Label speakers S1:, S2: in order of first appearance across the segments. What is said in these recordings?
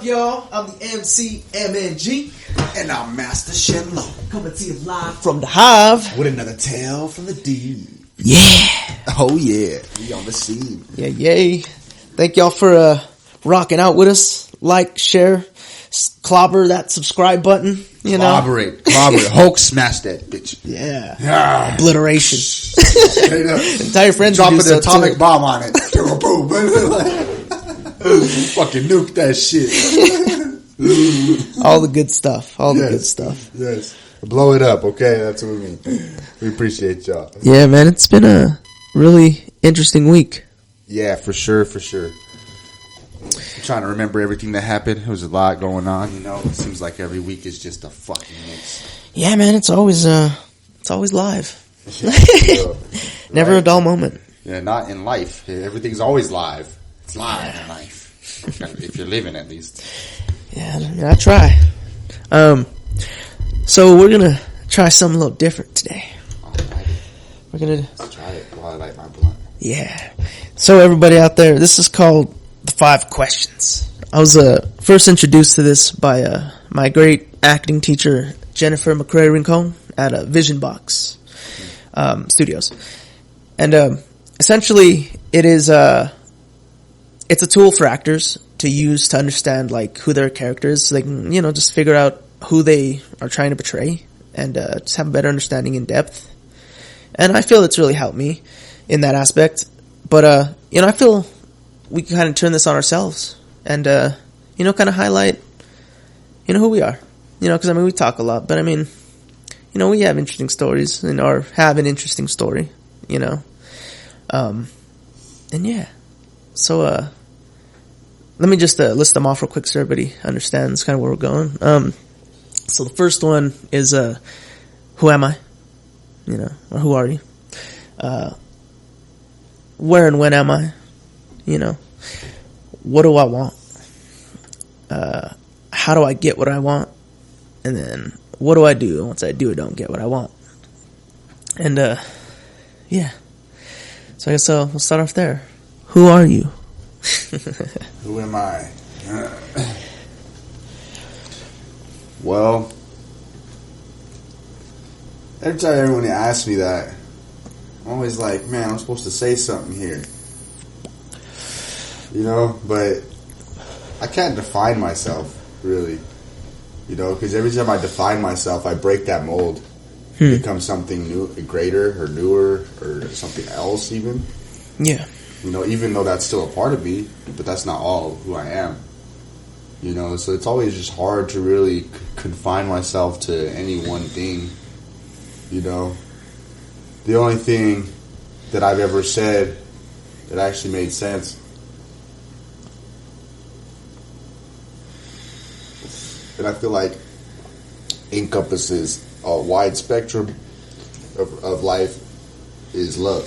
S1: up, y'all? I'm the MC MNG.
S2: And I'm Master Shenlo.
S1: Coming to you live from the Hive.
S2: With another tale from the deep.
S1: Yeah.
S2: Oh, yeah. We on the scene.
S1: Yeah, yay. Thank y'all for rocking out with us. Like, share, clobber that subscribe button. You know?
S2: Clobberate. Hulk smash that bitch.
S1: Yeah. Obliteration.
S2: Straight up.
S1: Tell your friends
S2: drop
S1: to
S2: an atomic bomb on it. Fucking nuke that shit.
S1: All the good stuff. All the good stuff.
S2: Yes. Blow it up, okay? That's what we mean. We appreciate y'all.
S1: Yeah, man. It's been a really interesting week.
S2: Yeah, for sure. I'm trying to remember everything that happened. There was a lot going on, you know. It seems like every week is just a fucking mix.
S1: Yeah, man. It's always live. Never a dull moment.
S2: Yeah, not in life. Everything's always live. It's live in life. If you're living, at least.
S1: Yeah, I try. So we're gonna try something a little different today.
S2: Alright. Let's try it while I light my blunt.
S1: Yeah. So everybody out there, this is called the 5 questions. I was first introduced to this by my great acting teacher Jennifer McCrae Rincon at Vision Box Studios, and essentially it is it's a tool for actors to use to understand like who their character is, so they can just figure out who they are trying to portray and just have a better understanding in depth. And I feel it's really helped me in that aspect. But I feel we can kind of turn this on ourselves and kind of highlight who we are. Because we talk a lot, but we have interesting stories or have an interesting story. And yeah. So let me just list them off real quick so everybody understands kind of where we're going. So the first one is who am I? Or who are you? Where and when am I? What do I want? How do I get what I want? And then what do I do once I do or don't get what I want? And yeah. So I guess we'll start off there. Who are you?
S2: Who am I? Well, every time everyone asks me that, I'm always like, man, I'm supposed to say something here. But I can't define myself, really. Because every time I define myself, I break that mold. Become something new, greater, or newer, or something else even.
S1: Yeah.
S2: Even though that's still a part of me, but that's not all who I am. So it's always just hard to really confine myself to any one thing. The only thing that I've ever said that actually made sense that I feel like encompasses a wide spectrum of life is love.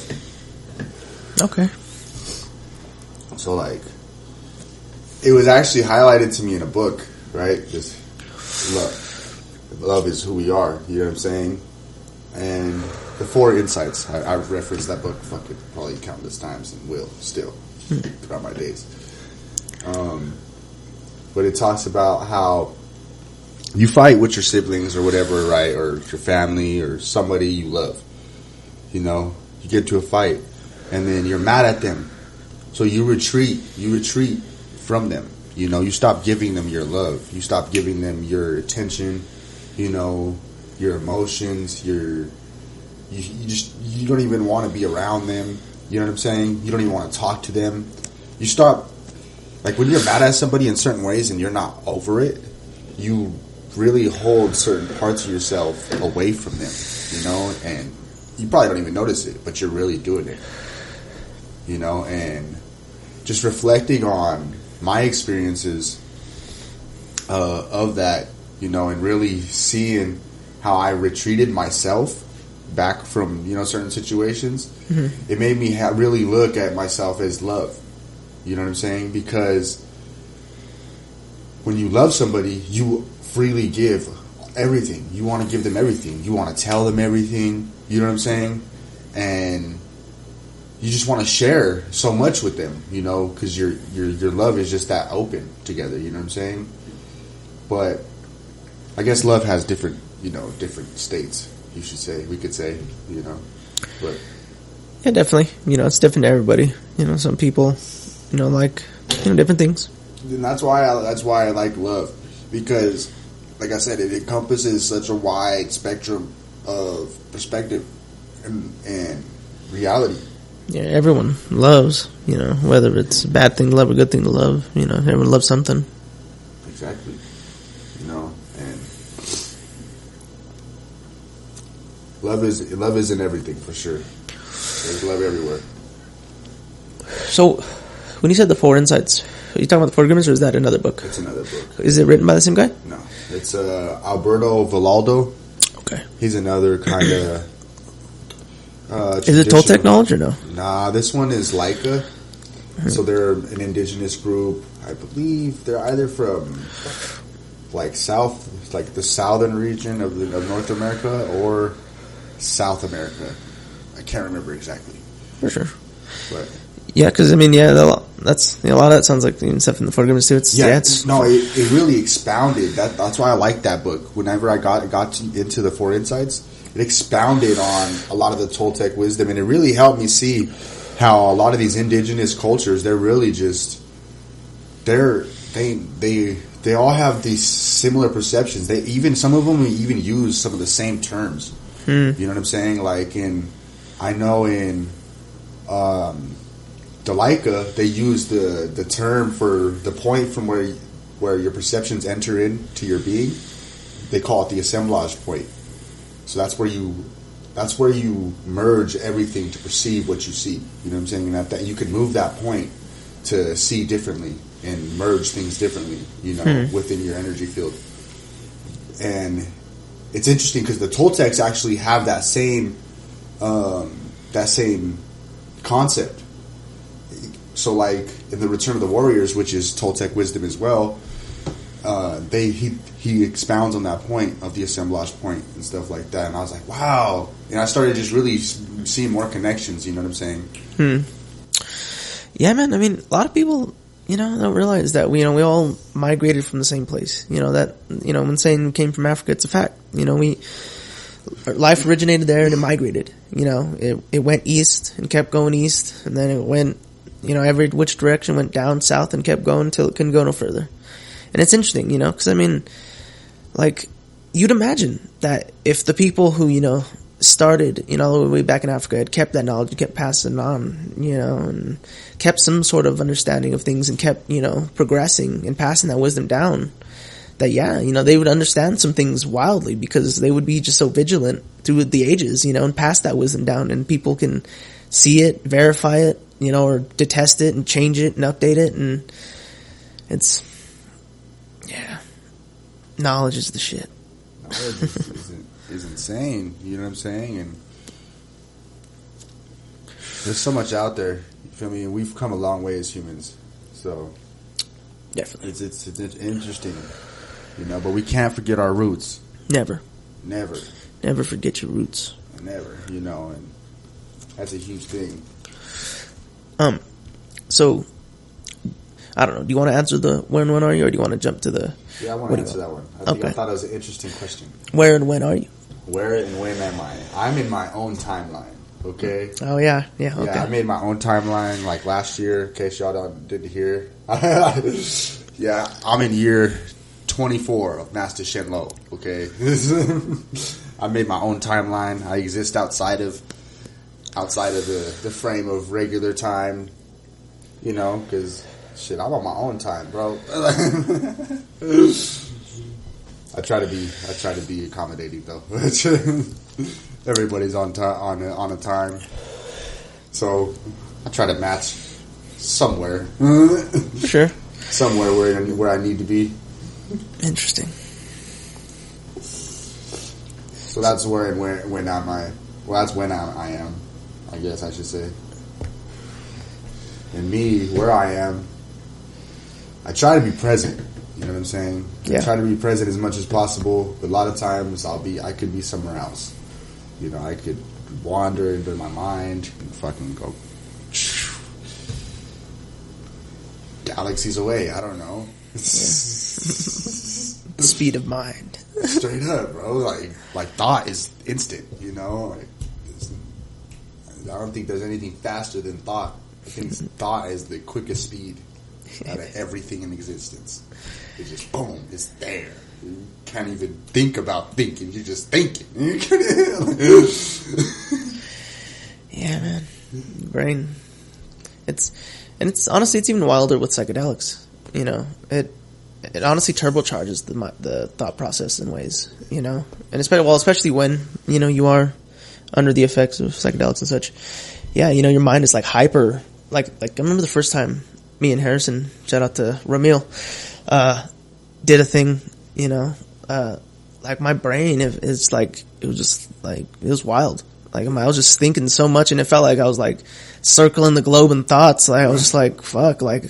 S1: Okay.
S2: So, it was actually highlighted to me in a book, right? Just love. Love is who we are, you know what I'm saying? And the 4 insights, I've referenced that book probably countless times and will still throughout my days. But it talks about how you fight with your siblings or whatever, right? Or your family or somebody you love. You get into a fight and then you're mad at them. So you retreat from them. You stop giving them your love. You stop giving them your attention, your emotions, you don't even want to be around them. You know what I'm saying? You don't even want to talk to them. You stop, when you're mad at somebody in certain ways and you're not over it, you really hold certain parts of yourself away from them, and you probably don't even notice it, but you're really doing it, and just reflecting on my experiences of that, and really seeing how I retreated myself back from, certain situations, it made me really look at myself as love. You know what I'm saying? Because when you love somebody, you freely give everything. You want to give them everything. You want to tell them everything. You know what I'm saying? And you just want to share so much with them, you know, because your love is just that open together. You know what I'm saying? But I guess love has different states. We could say, you know, but
S1: yeah, definitely. You know, it's different to everybody. You know, some people, you know, like different things.
S2: And that's why I like love, because, like I said, it encompasses such a wide spectrum of perspective and reality.
S1: Yeah, everyone loves, you know, whether it's a bad thing to love or a good thing to love. You know, everyone loves something.
S2: Exactly. You know, and love is in everything, for sure. There's love everywhere.
S1: So, when you said the Four Insights, are you talking about the Four Agreements, or is that another book?
S2: It's another book.
S1: Is it written by the same guy?
S2: No, it's Alberto Villoldo.
S1: Okay.
S2: He's another kind of.
S1: Is it Toltec knowledge or no?
S2: Nah, this one is Laika. So they're an indigenous group. I believe they're either from like the southern region of North America or South America. I can't remember exactly.
S1: For sure.
S2: But
S1: yeah, because I mean, a lot of that sounds like stuff in the Four Agreements too.
S2: It really expounded. That's why I like that book. Whenever I got into the Four Insights, it expounded on a lot of the Toltec wisdom, and it really helped me see how a lot of these indigenous cultures, they're really just they all have these similar perceptions. Some of them even use some of the same terms. You know what I'm saying? Like I know in Dalaika, they use the term for the point from where your perceptions enter into your being. They call it the Assemblage Point. So that's where you merge everything to perceive what you see. You know what I'm saying? And that you can move that point to see differently and merge things differently, you know, within your energy field. And it's interesting because the Toltecs actually have that same concept. So, like in the Return of the Warriors, which is Toltec wisdom as well, he expounds on that point of the Assemblage Point and stuff like that. And I was like, wow. And I started just really seeing more connections. You know what I'm saying?
S1: Yeah, man. I mean, a lot of people, you know, don't realize that we all migrated from the same place. You know that, you know, when saying we came from Africa, it's a fact. You know, life originated there and it migrated. You know, it went east and kept going east, and then it went, you know, every which direction, went down south and kept going until it couldn't go no further. And it's interesting, you know, because I mean, like, you'd imagine that if the people who, you know, started, you know, all the way back in Africa had kept that knowledge and kept passing it on, you know, and kept some sort of understanding of things and kept, you know, progressing and passing that wisdom down, that, yeah, you know, they would understand some things wildly because they would be just so vigilant through the ages, you know, and pass that wisdom down, and people can see it, verify it, you know, or detest it and change it and update it, and it's, yeah, knowledge is the shit.
S2: Knowledge is insane, you know what I'm saying? And there's so much out there, you feel me? And we've come a long way as humans, so
S1: definitely
S2: it's interesting, you know, but we can't forget our roots.
S1: Never forget your roots.
S2: Never, you know, and that's a huge thing.
S1: So I don't know, do you want to answer the where and when are you, or do you want to jump to the...
S2: Yeah, I want to answer that one. I thought it was an interesting question.
S1: Where and when are you?
S2: Where and when am I? I'm in my own timeline, okay?
S1: Oh, yeah, okay.
S2: Yeah, I made my own timeline, like, last year, in case y'all didn't hear. Yeah, I'm in year 24 of Master Shenlong, okay? I made my own timeline. I exist outside of the frame of regular time, you know, because... shit, I'm on my own time, bro. I try to be accommodating though. Everybody's on a time, so I try to match somewhere.
S1: Sure.
S2: Somewhere where I need to be.
S1: Interesting.
S2: So that's when I am. I guess I should say. And me, where I am, I try to be present. You know what I'm saying?
S1: Yeah.
S2: I try to be present as much as possible. But a lot of times I could be somewhere else. You know, I could wander into my mind and fucking go galaxies away. I don't know.
S1: The speed of mind.
S2: Straight up, bro. Like thought is instant, you know? Like, I don't think there's anything faster than thought. I think thought is the quickest speed out of everything in existence. It's just, boom, it's there. You can't even think about thinking. You're just thinking.
S1: Yeah, man. Brain. It's honestly, it's even wilder with psychedelics. You know, it honestly turbocharges the thought process in ways, you know, and especially when, you know, you are under the effects of psychedelics and such. Yeah, you know, your mind is like hyper. Like I remember the first time me and Harrison, shout out to Ramil, did a thing, you know, like my brain is like, it was just like, it was wild. Like I was just thinking so much, and it felt like I was like circling the globe in thoughts. Like I was just like, fuck, like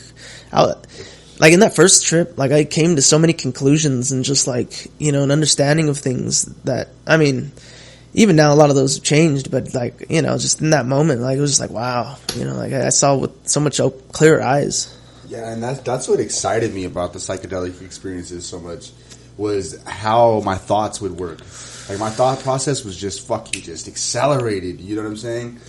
S1: in that first trip, like I came to so many conclusions and just like, you know, an understanding of things that, I mean, even now a lot of those have changed, but like, you know, just in that moment, like it was just like, wow, you know, like I saw with so much clearer eyes.
S2: Yeah, and that's what excited me about the psychedelic experiences so much, was how my thoughts would work. Like my thought process was just just accelerated, you know what I'm saying?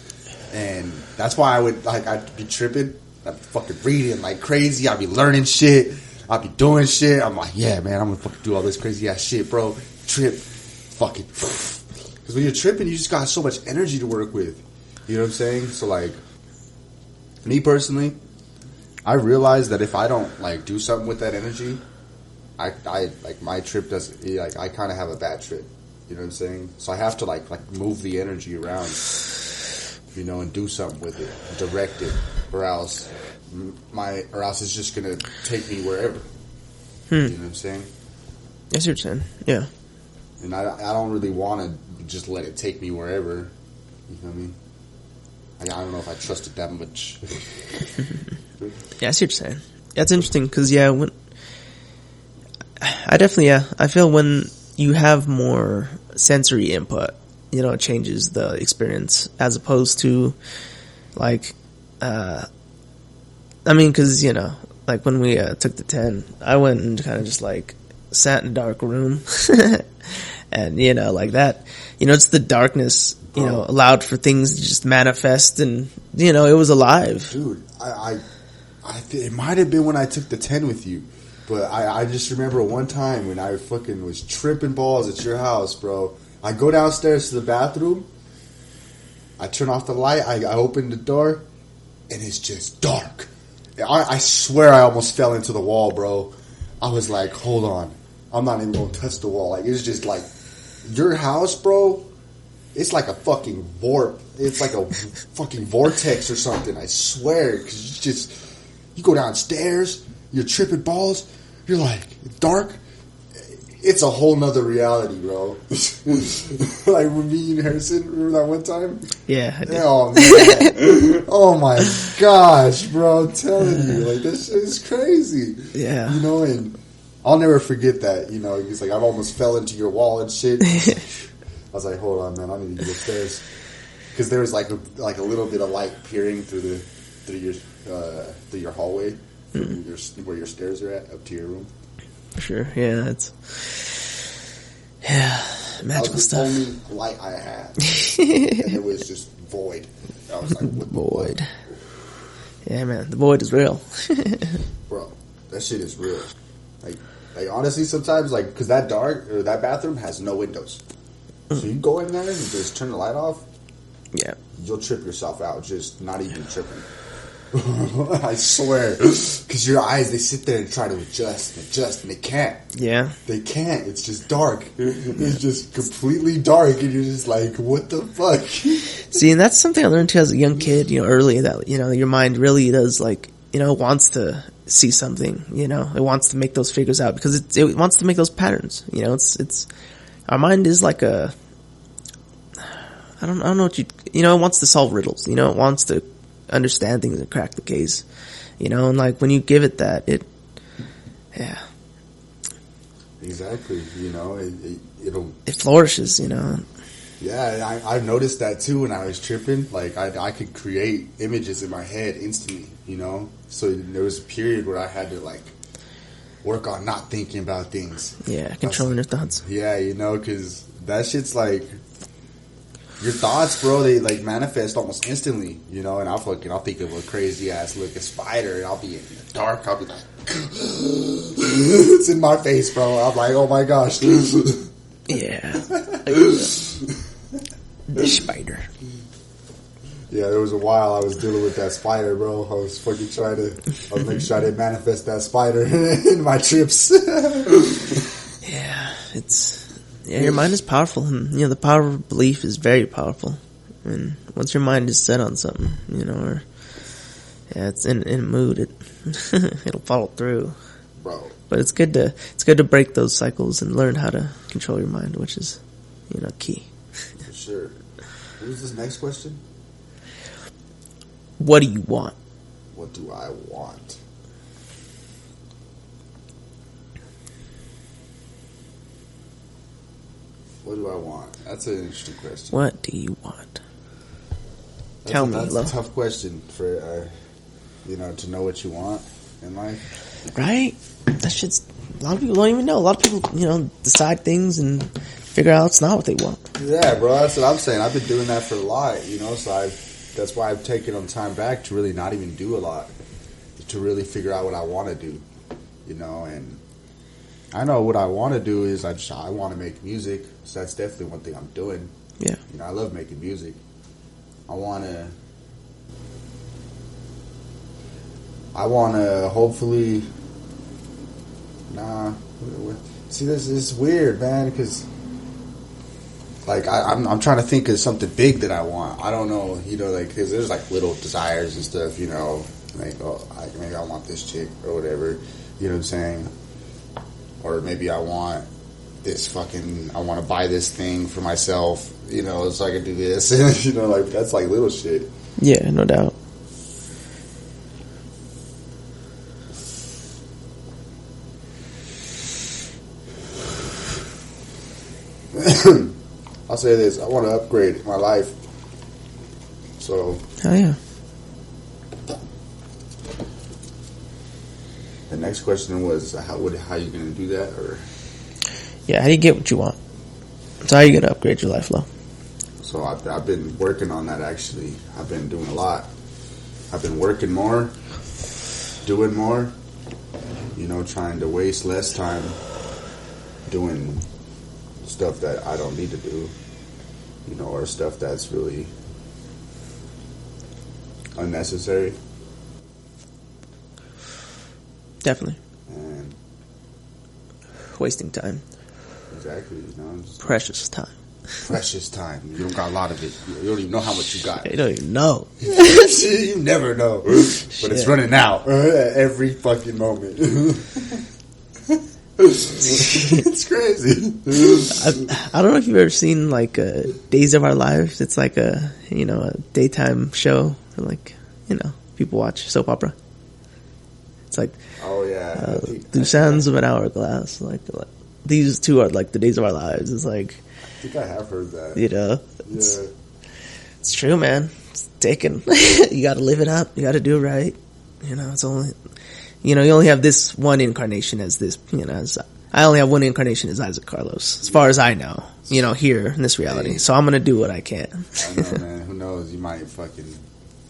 S2: And that's why I'd be tripping, I'd be fucking reading like crazy, I'd be learning shit, I'd be doing shit, I'm like, yeah, man, I'm gonna fucking do all this crazy ass shit, bro. Trip, fucking, because when you're tripping, you just got so much energy to work with, you know what I'm saying? So like, me personally, I realize that if I don't like do something with that energy, I like my trip doesn't, like I kind of have a bad trip. You know what I'm saying? So I have to like move the energy around, you know, and do something with it, direct it, or else it's just gonna take me wherever. You know what I'm saying?
S1: Yes, you're saying, yeah.
S2: And I don't really want to just let it take me wherever. You know what I mean? I don't know if I trust it that much.
S1: Yeah, I see what you're saying. That's interesting because I feel when you have more sensory input, you know, it changes the experience as opposed to like, I mean, cause you know, like when we took the 10, I went and kind of just like sat in a dark room and, you know, like that, you know, it's the darkness, you know, allowed for things to just manifest and, you know, it was alive.
S2: Dude, it might have been when I took the 10 with you. But I just remember one time when I fucking was tripping balls at your house, bro. I go downstairs to the bathroom. I turn off the light. I open the door. And it's just dark. I swear I almost fell into the wall, bro. I was like, hold on. I'm not even going to touch the wall. Like, it's just like, your house, bro, it's like a fucking warp. It's like a fucking vortex or something. I swear. Because it's just, you go downstairs. You're tripping balls. You're like, dark. It's a whole nother reality, bro. Like with me and Harrison, remember that one time?
S1: Yeah, I did.
S2: Oh, man. Oh, my gosh, bro. I'm telling you. Like, this shit is crazy.
S1: Yeah.
S2: You know, and I'll never forget that. You know, it's like I almost fell into your wall and shit. I was like, hold on, man. I need to get upstairs. Because there was like a little bit of light peering through your hallway. Where your stairs are at, up to your room.
S1: Sure, yeah, magical stuff.
S2: That was the only light I had, and it was just void. I was like, what
S1: void. The yeah, man, the void is real,
S2: bro. That shit is real. Like honestly, sometimes because that bathroom has no windows, so you go in there and just turn the light off.
S1: Yeah,
S2: you'll trip yourself out. Just not even tripping. I swear, because your eyes, they sit there and try to adjust, and they can't.
S1: Yeah.
S2: They can't. It's just dark. It's just completely dark, and you're just like, what the fuck?
S1: See, and that's something I learned too as a young kid, you know, early, that, you know, your mind really does, like, you know, wants to see something, you know, it wants to make those figures out, because it wants to make those patterns, you know, it's, our mind is like I don't know what you know, it wants to solve riddles, you know, it wants to understand things and crack the case, you know, and like when you give it that, it
S2: exactly, you know, it
S1: flourishes, you know.
S2: Yeah, I've noticed that too when I was tripping. Like, I could create images in my head instantly, you know? So there was a period where I had to, like, work on not thinking about things.
S1: Yeah, controlling your thoughts.
S2: Yeah, you know, because that shit's like, your thoughts, bro, they, like, manifest almost instantly, you know? And I'll think of a crazy-ass looking spider, and I'll be in the dark, I'll be like, it's in my face, bro. I'm like, oh my gosh.
S1: Yeah. The spider.
S2: Yeah, there was a while I was dealing with that spider, bro. I was making sure I didn't manifest that spider in my trips.
S1: Yeah, your mind is powerful, and you know the power of belief is very powerful. And once your mind is set on something, you know, or it's in a mood, it'll follow through.
S2: Bro.
S1: But it's good to break those cycles and learn how to control your mind, which is, you know, key.
S2: For sure. What was this next question?
S1: What do you want?
S2: What do I want? What do I want? That's an interesting question.
S1: What do you want? Tell me,
S2: that's
S1: love.
S2: a tough question for, you know, to know what you want in life.
S1: Right? That shit's... A lot of people don't even know. A lot of people, you know, decide things and figure out it's not what they want.
S2: Yeah, bro, that's what I'm saying. I've been doing that for a lot, you know, so that's why I've taken on time back to really not even do a lot, to really figure out what I want to do, you know, and I know what I want to do is I want to make music, so that's definitely one thing I'm doing.
S1: Yeah.
S2: You know, I love making music. I want to hopefully, see, this is weird, man, because, like, I'm trying to think of something big that I want. I don't know, you know, like, because there's, like, little desires and stuff, you know, like, maybe I want this chick or whatever, you know what I'm saying? Or maybe I want I want to buy this thing for myself, you know, so I can do this, you know, like, that's, like, little shit.
S1: Yeah, no doubt.
S2: I'll say this, I want to upgrade my life. So.
S1: Oh, yeah.
S2: The next question was, how you going to do that? Or
S1: Yeah, how do you get what you want? So how are you going to upgrade your life, Lo?
S2: So I've been working on that, actually. I've been doing a lot. I've been working more, doing more, you know, trying to waste less time doing stuff that I don't need to do, you know, or stuff that's really unnecessary.
S1: Definitely.
S2: And
S1: wasting time.
S2: Exactly, you know.
S1: Precious time.
S2: Precious time. You don't got a lot of it. You don't even know how much you got.
S1: You don't even know.
S2: You never know. But it's running out at every fucking moment. It's crazy.
S1: I don't know if you've ever seen like Days of Our Lives. It's like a daytime show. Like, you know, people watch soap opera. It's like through sands of an hourglass. Like these two are like the days of our lives. It's like
S2: I think I have heard that.
S1: You know, it's true, man. It's taken. You got to live it up. You got to do it right. You know, it's only. You know, you only have this one incarnation as this, you know, as I only have one incarnation as Isaac Carlos, as far as I know, you know, here in this reality. So I'm going to do what I can.
S2: I know, man. Who knows? You might fucking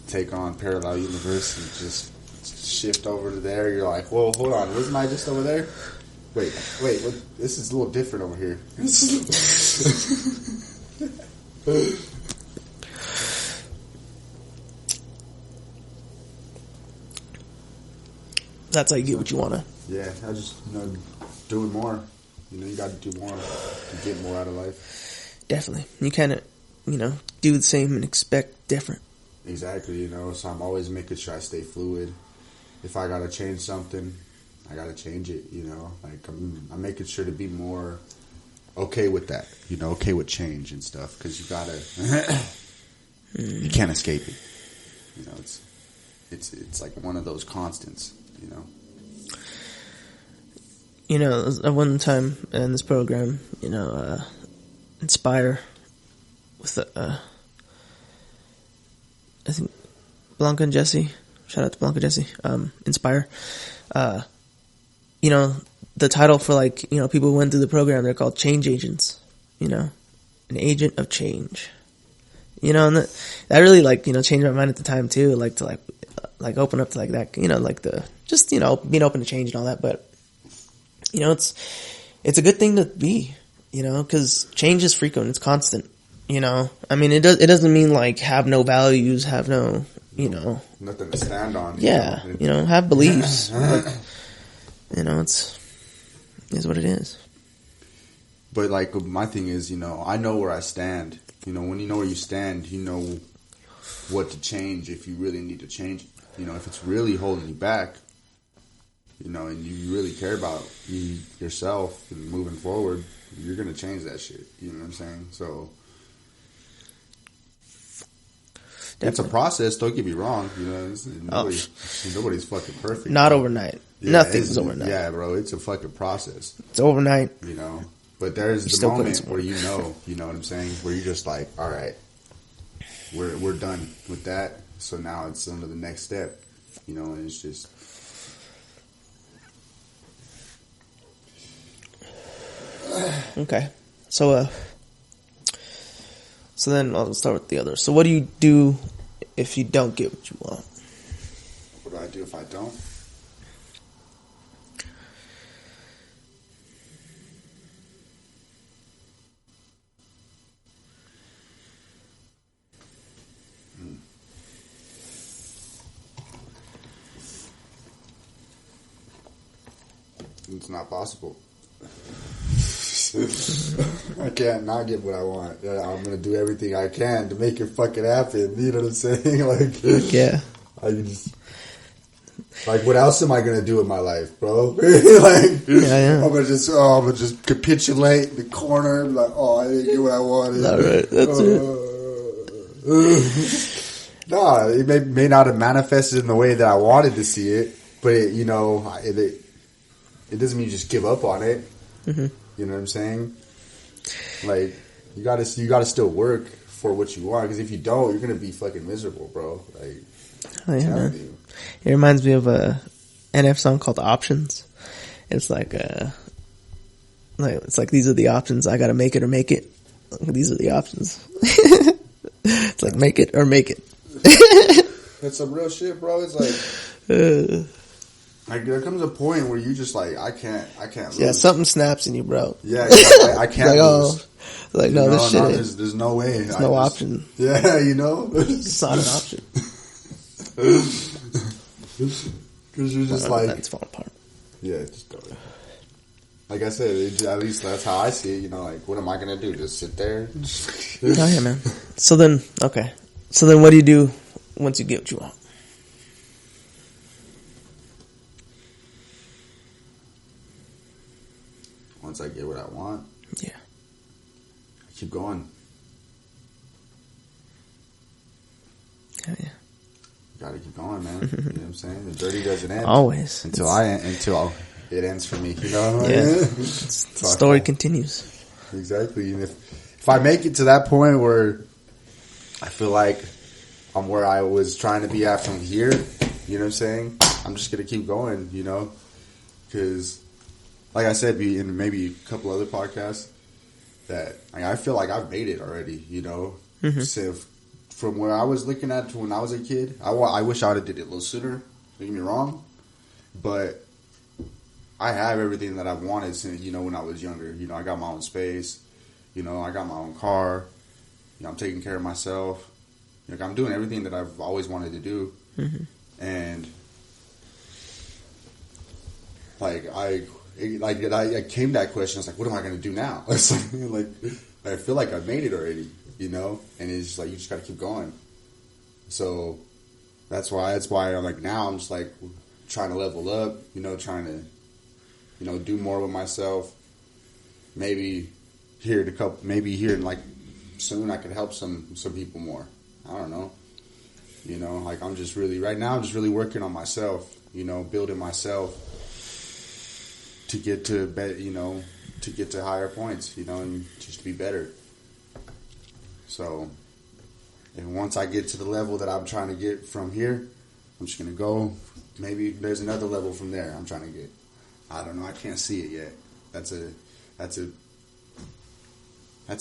S2: take on parallel universe and just shift over to there. You're like, whoa, hold on. Wasn't I just over there? Wait. What? This is a little different over here.
S1: That's how you get what you want to.
S2: Yeah, I just, you know, doing more. You know, you got to do more to get more out of life.
S1: Definitely. You can't, you know, do the same and expect different.
S2: Exactly, you know, so I'm always making sure I stay fluid. If I got to change something, I got to change it, you know. Like, I'm making sure to be more okay with that, you know, okay with change and stuff, because you got to, you can't escape it. You know, it's like one of those constants.
S1: You know, one time in this program, you know, Inspire with I think Blanca and Jesse. Shout out to Blanca Jesse. Inspire. You know, the title for like, you know, people who went through the program, they're called change agents. You know, an agent of change. You know, and that really like, you know, changed my mind at the time too. Like to like open up to like that, you know, like just, you know, being open to change and all that. But, you know, it's a good thing to be, you know, cause change is frequent. It's constant, you know. I mean, it doesn't mean like have no values, have no, you know.
S2: Nothing to stand on.
S1: Yeah. You know, have beliefs. But, you know, it's what it is.
S2: But like my thing is, you know, I know where I stand. You know, when you know where you stand, you know what to change if you really need to change it. You know, if it's really holding you back, you know, and you really care about yourself and moving forward, you're going to change that shit. You know what I'm saying? So definitely. It's a process. Don't get me wrong. You know, nobody's fucking perfect.
S1: Not overnight. Yeah, nothing's overnight.
S2: Yeah, bro. It's a fucking process.
S1: It's overnight.
S2: You know? But there's the moment where you know what I'm saying? Where you're just like, all right, we're done with that. So now it's on to the next step. You know, and it's just...
S1: Okay. So then I'll start with the other. So what do you do if you don't get what you want?
S2: What do I do if I don't? It's not possible. I can't not get what I want. I'm gonna do everything I can to make it fucking happen. You know what I'm saying? Like,
S1: yeah.
S2: I just like, what else am I gonna do in my life, bro? Like,
S1: yeah.
S2: I'm gonna just capitulate in the corner. And be like, oh, I didn't get what I wanted.
S1: All right, that's
S2: it. Nah, it may not have manifested in the way that I wanted to see it, but it doesn't mean you just give up on it.
S1: Mm-hmm.
S2: You know what I'm saying? Like, you gotta still work for what you want, because if you don't, you're gonna be fucking miserable, bro. Like,
S1: oh, yeah, man. You. It reminds me of a NF song called Options. It's like these are the options. I gotta make it or make it. These are the options. It's like make it or make it.
S2: That's some real shit, bro. It's like there comes a point where you just like, I can't lose.
S1: Yeah, something snaps in you, bro.
S2: Yeah, I can't
S1: like,
S2: lose.
S1: Like, no, this shit
S2: is. There's no way.
S1: There's no option.
S2: Yeah, you know?
S1: It's not an option.
S2: Because you're just like...
S1: That's falling apart.
S2: Yeah, just go. Like I said, at least that's how I see it. You know, like, what am I going to do? Just sit there?
S1: Oh, yeah, man. So then what do you do once you get what you want?
S2: Once I get what I want,
S1: yeah,
S2: I keep going.
S1: Yeah.
S2: Gotta keep going, man. You know what I'm saying? The dirty doesn't end.
S1: Always.
S2: Until it ends for me. You know what I mean?
S1: The story continues.
S2: Exactly. And if I make it to that point where I feel like I'm where I was trying to be at from here, you know what I'm saying? I'm just gonna keep going, you know? Because... like I said, in maybe a couple other podcasts, that I feel like I've made it already, you know?
S1: Mm-hmm.
S2: So from where I was looking at to when I was a kid, I wish I would have did it a little sooner, don't get me wrong, but I have everything that I've wanted since, you know, when I was younger. You know, I got my own space, you know, I got my own car, you know, I'm taking care of myself, like, I'm doing everything that I've always wanted to do,
S1: mm-hmm.
S2: and, like, I came to that question. I was like, what am I going to do now? It's like, I feel like I've made it already, you know? And it's just like, you just got to keep going. So that's why I'm like, now I'm just like trying to level up, you know, trying to, you know, do more with myself. Maybe here in like soon I could help some people more. I don't know. You know, like I'm just really working on myself, you know, building myself. To get to higher points, you know, and just to be better. So, and once I get to the level that I'm trying to get from here, I'm just going to go. Maybe there's another level from there I'm trying to get. I don't know. I can't see it yet. That's a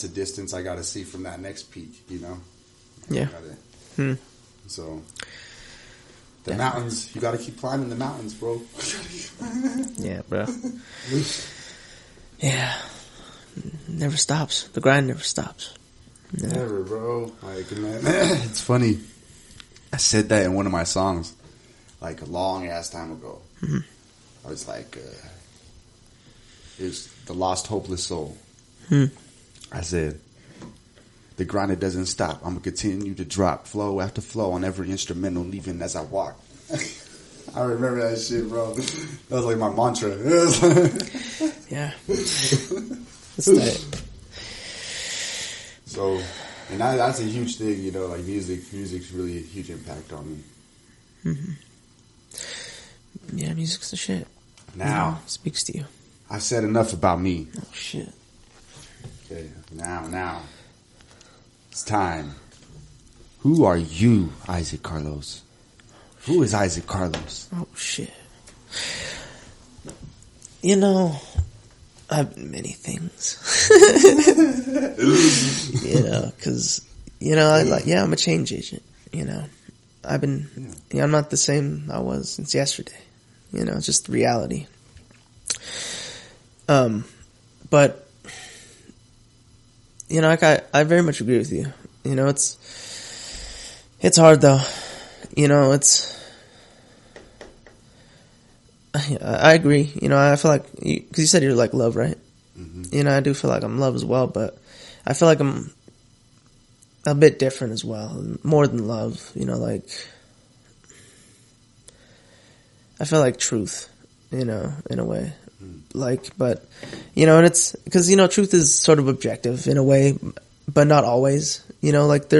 S2: distance I got to see from that next peak, you know?
S1: Yeah.
S2: So, the mountains, you got to keep climbing the mountains, bro.
S1: Yeah, bro. Yeah. Never stops. The grind never stops. No.
S2: Never, bro. Like, man, it's funny. I said that in one of my songs, like a long ass time ago.
S1: Mm-hmm.
S2: I was like, it's the lost, hopeless soul. I said, the grind doesn't stop. I'm going to continue to drop flow after flow on every instrumental, even as I walk. I remember that shit, bro. That was like my mantra.
S1: Yeah. That's tight.
S2: So, and that's a huge thing, you know, like music's really a huge impact on me.
S1: Mm-hmm. Yeah, music's the shit.
S2: Now,
S1: speaks to you.
S2: I've said enough about me.
S1: Oh, shit.
S2: Okay, now. It's time. Who are you, Isaac Carlos? Who is Isaac Carlos?
S1: Oh, shit. You know, I've been many things. You know, because, you know, I'm a change agent, you know. I'm not the same I was since yesterday. You know, it's just reality. But, you know, like I very much agree with you. You know, it's hard though. You know, I agree. You know, I feel like, because you said you're like love, right? Mm-hmm. You know, I do feel like I'm love as well, but I feel like I'm a bit different as well. More than love, you know, like, I feel like truth, you know, in a way. Like, but, you know, and it's, because, you know, truth is sort of objective in a way, but not always. You know, like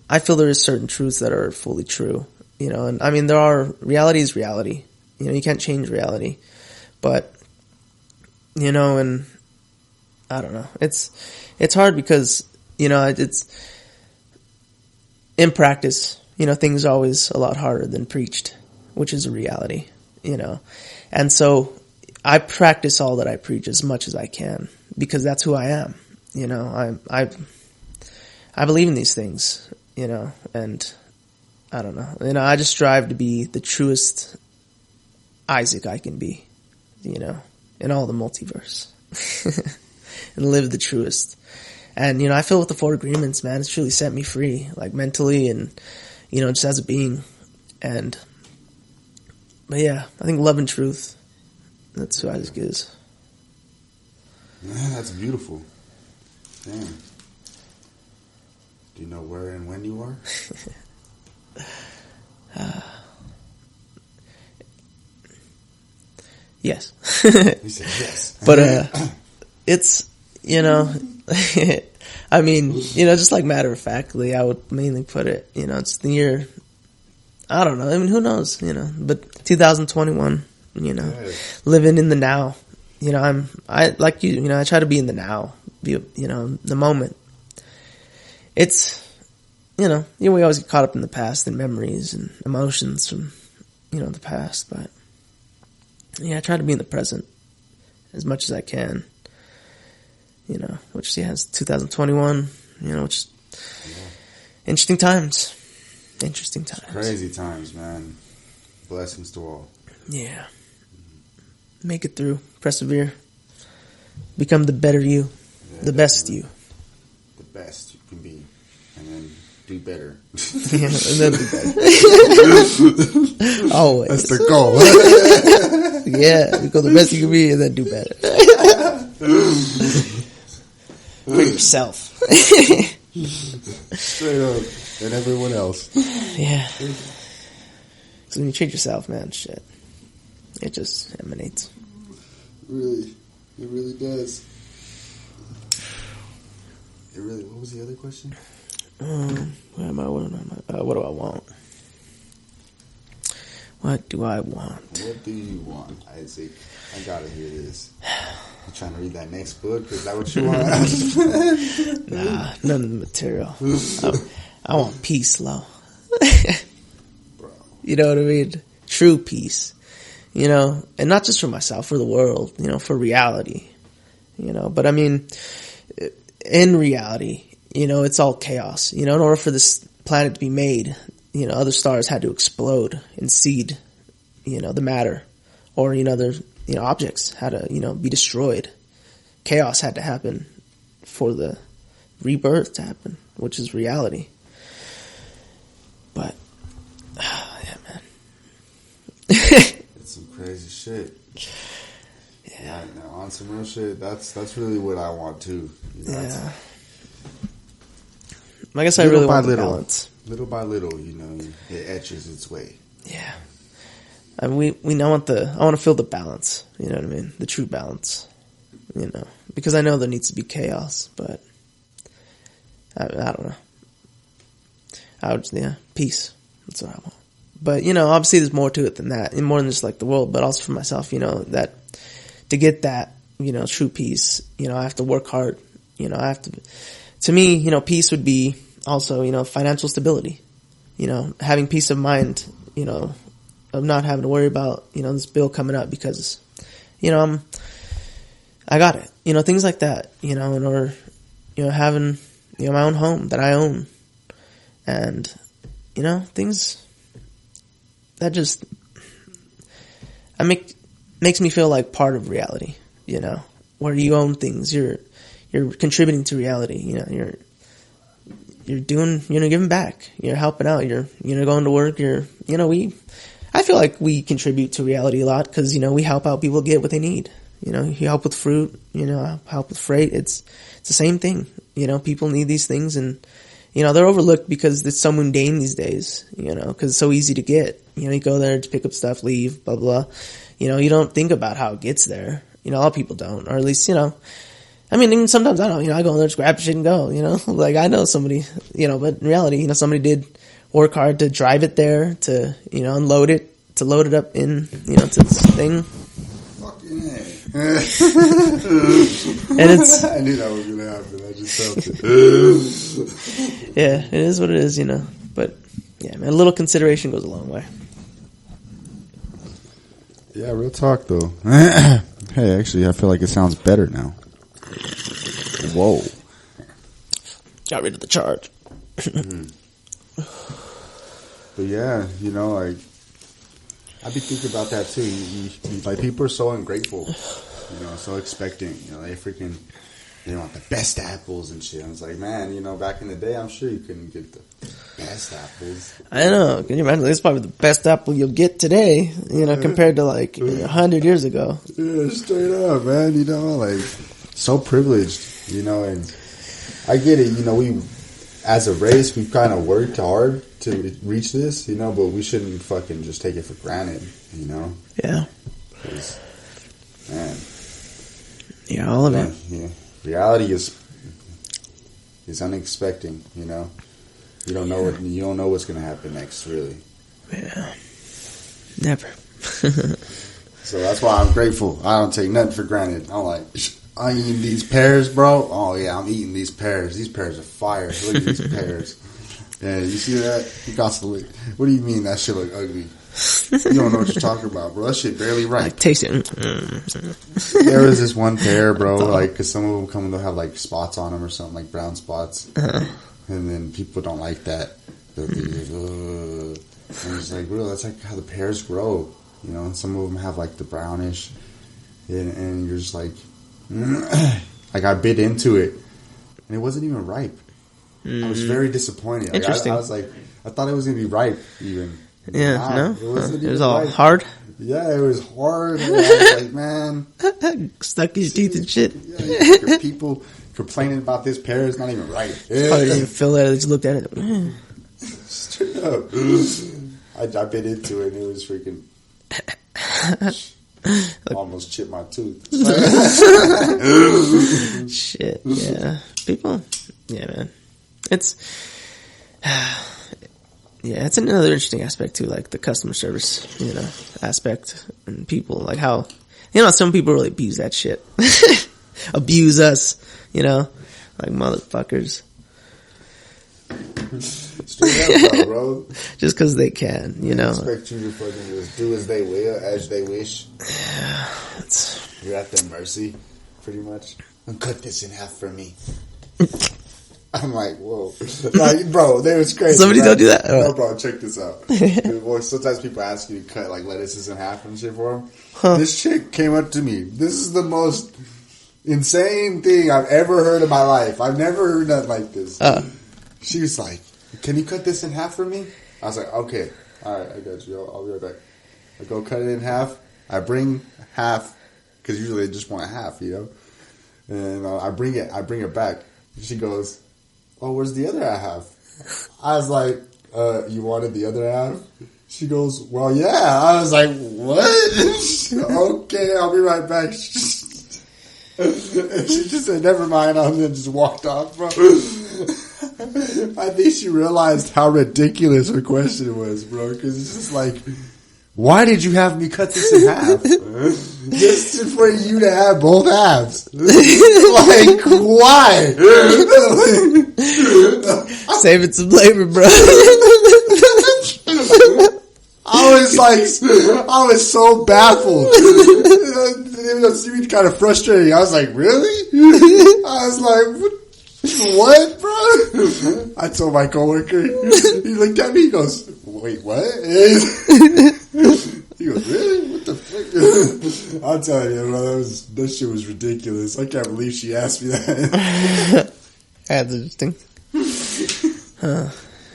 S1: I feel there is certain truths that are fully true, you know, and I mean, reality is reality. You know, you can't change reality, but, you know, and I don't know. It's hard because, you know, it's in practice, you know, things are always a lot harder than preached, which is a reality, you know, and so I practice all that I preach as much as I can because that's who I am. You know, I believe in these things, you know, and I don't know, you know, I just strive to be the truest Isaac I can be, you know, in all the multiverse and live the truest. And, you know, I feel with the 4 agreements, man, it's truly set me free, like mentally and, you know, just as a being. But yeah, I think love and truth, that's who Isaac is.
S2: Man, that's beautiful. Damn. Do you know where and when you are?
S1: Yes.
S2: He said yes.
S1: But it's, you know, I mean, you know, just like matter of factly, I would mainly put it, you know, it's the year, I don't know, I mean, who knows, you know, but 2021, you know, living in the now, you know, I like you know, I try to be in the now, you know, the moment. It's, you know, we always get caught up in the past and memories and emotions from, you know, the past, but yeah, I try to be in the present as much as I can, you know, which, yeah, it's 2021, you know, which interesting times. Interesting times.
S2: It's crazy times, man. Blessings to all.
S1: Yeah. Make it through. Persevere. Become the better you. Yeah, the best you.
S2: The best you can be. And then do better.
S1: Yeah, and then do better. Always.
S2: That's the goal.
S1: Yeah, become the best you can be and then do better. For yourself.
S2: Straight up. And everyone else.
S1: Yeah. So when you treat yourself, man, shit, it just emanates.
S2: Really. It really does. It really, what was the other question?
S1: What do I want? What do I want?
S2: What do you want, Isaac? I gotta hear this. You trying to read that next book? Is that what you want?
S1: Nah, none of the material. I want peace, Lo.
S2: Bro.
S1: You know what I mean? True peace. You know, and not just for myself, for the world, you know, for reality. You know, but I mean, in reality, you know, it's all chaos. You know, in order for this planet to be made, you know, other stars had to explode and seed, you know, the matter. Or, you know, other, you know, objects had to, you know, be destroyed. Chaos had to happen for the rebirth to happen, which is reality. But, yeah, man.
S2: It's some crazy shit.
S1: Yeah.
S2: Now, on some real shit, that's really what I want too. You know,
S1: Yeah. I guess I really want the balance.
S2: Little by little, you know, it etches its way.
S1: Yeah. I mean, I want to feel the balance. You know what I mean? The true balance. You know, because I know there needs to be chaos, but I don't know. Peace. That's what I want. But, you know, obviously there's more to it than that. And more than just like the world, but also for myself, you know, that to get that, you know, true peace, you know, I have to work hard. You know, to me, you know, peace would be also, you know, financial stability. You know, having peace of mind, you know, of not having to worry about, you know, this bill coming up because, you know, I got it. You know, things like that, you know, or, you know, having, you know, my own home that I own. And, you know, things that just, makes me feel like part of reality, you know, where you own things, you're contributing to reality, you know, you're doing, you know, giving back, you're helping out, you're, you know, going to work, you know, I feel like we contribute to reality a lot because, you know, we help out people get what they need. You know, you help with fruit, you know, help with freight. It's the same thing. You know, people need these things and, you know, they're overlooked because it's so mundane these days, you know, because it's so easy to get. You know, you go there to pick up stuff, leave, blah, blah. You know, you don't think about how it gets there. You know, a lot of people don't, or at least, you know, I mean, even sometimes I don't, you know, I go in there, just grab shit and go, you know, like I know somebody, you know, but in reality, you know, somebody did work hard to drive it there, to, you know, unload it, to load it up in, you know, to this thing.
S2: Fucking A.
S1: And it's,
S2: I knew that was going to happen. I just felt it.
S1: Yeah, it is what it is, you know, but yeah, man, a little consideration goes a long way.
S2: Yeah, real talk though. Hey, actually, I feel like it sounds better now. Whoa.
S1: Got rid of the charge.
S2: But yeah, you know, like, I be thinking about that too. Like, people are so ungrateful, you know, so expectant. You know, they want the best apples and shit. I was like, man, you know, back in the day, I'm sure you couldn't get the best apples.
S1: I know. Can you imagine? It's probably the best apple you'll get today, you know, compared to like 100 years ago.
S2: Yeah, straight up, man. You know, like, so privileged, you know, and I get it. You know, as a race, we've kind of worked hard to reach this, you know, but we shouldn't fucking just take it for granted, you know?
S1: Yeah.
S2: 'Cause, man.
S1: Yeah, all of it.
S2: Yeah. Reality is unexpected, you know? You don't know what's going to happen next, really.
S1: Yeah. Never.
S2: So that's why I'm grateful. I don't take nothing for granted. I'm like, I'm eating these pears, bro. Oh, yeah, I'm eating these pears. These pears are fire. Look at these pears. Yeah, you see that? You got to look. What do you mean that shit look ugly? You don't know what you're talking about, bro. That shit barely ripe.
S1: Like, taste it.
S2: There was this one pear, bro, like, because some of them come and they'll have, like, spots on them or something, like brown spots.
S1: Uh-huh.
S2: And then people don't like that. They'll be like, ugh. And it's like, bro, that's like how the pears grow. You know, and some of them have, like, the brownish. And you're just like, like, I bit into it. And it wasn't even ripe. I was very disappointed. Like,
S1: Interesting.
S2: I was like, I thought it was going to be ripe, even.
S1: Yeah,
S2: Wow,
S1: no?
S2: It
S1: was all
S2: ripe.
S1: hard?
S2: Yeah, it was hard. And I was like, man.
S1: Stuck in your teeth and shit.
S2: Yeah, people complaining about this pear is not even ripe.
S1: Probably didn't even feel that. I just looked at it.
S2: Straight up. I bit into it and it was freaking... almost chipped my tooth.
S1: Shit, yeah. People, yeah, man. It's another interesting aspect too, like the customer service, you know, aspect, and people, like how You know, some people really abuse that shit. Abuse us, you know, like motherfuckers.
S2: Straight up, bro.
S1: Just because they can, you know.
S2: Expect you to fucking just do as they will, as they wish.
S1: Yeah,
S2: you're at their mercy, pretty much. And cut this in half for me. I'm like, whoa. Like, bro, that was crazy.
S1: Somebody don't do that?
S2: No, bro, check this out. Well, sometimes people ask you to cut, like, lettuces in half and shit for them. Huh. This chick came up to me. This is the most insane thing I've ever heard in my life. I've never heard nothing like this. She was like, can you cut this in half for me? I was like, okay. All right, I got you. I'll be right back. I go cut it in half. I bring half, because usually they just want half, you know. And I bring it back. She goes, oh, where's the other half? I was like, you wanted the other half? She goes, well, yeah. I was like, what? Okay, I'll be right back. And she just said, never mind, and then just walked off, bro. I think she realized how ridiculous her question was, bro, because it's just like, why did you have me cut this in half? Just for you to have both halves. Like, why?
S1: Saving some labor, bro.
S2: I was so baffled. It was kind of frustrating. I was like, really? I was like, what, bro? I told my coworker. He looked at me. He goes, wait, what? He goes, really? What the fuck? I'll tell you, bro. That shit was ridiculous. I can't believe she asked me that.
S1: That's interesting.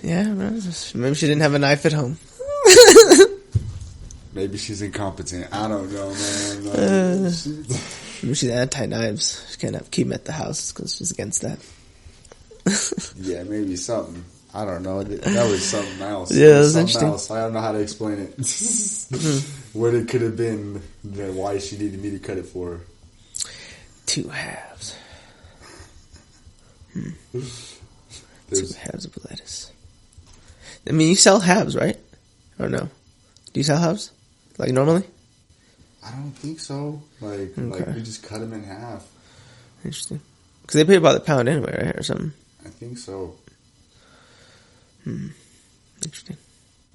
S1: Yeah, bro. Maybe she didn't have a knife at home.
S2: Maybe she's incompetent. I don't know, man.
S1: Maybe she's anti-knives. She can't keep them at the house because she's against that.
S2: Yeah, maybe something. I don't know. That was something else.
S1: Yeah, that was interesting.
S2: Else. I don't know how to explain it. What it could have been, then why she needed me to cut it for her.
S1: 2 halves. 2 halves of lettuce. I mean, you sell halves, right? Or no? Do you sell halves? Like normally?
S2: I don't think so. Like we just cut them in half.
S1: Interesting. Because they pay about the pound anyway, right? Or something.
S2: I think so.
S1: Interesting.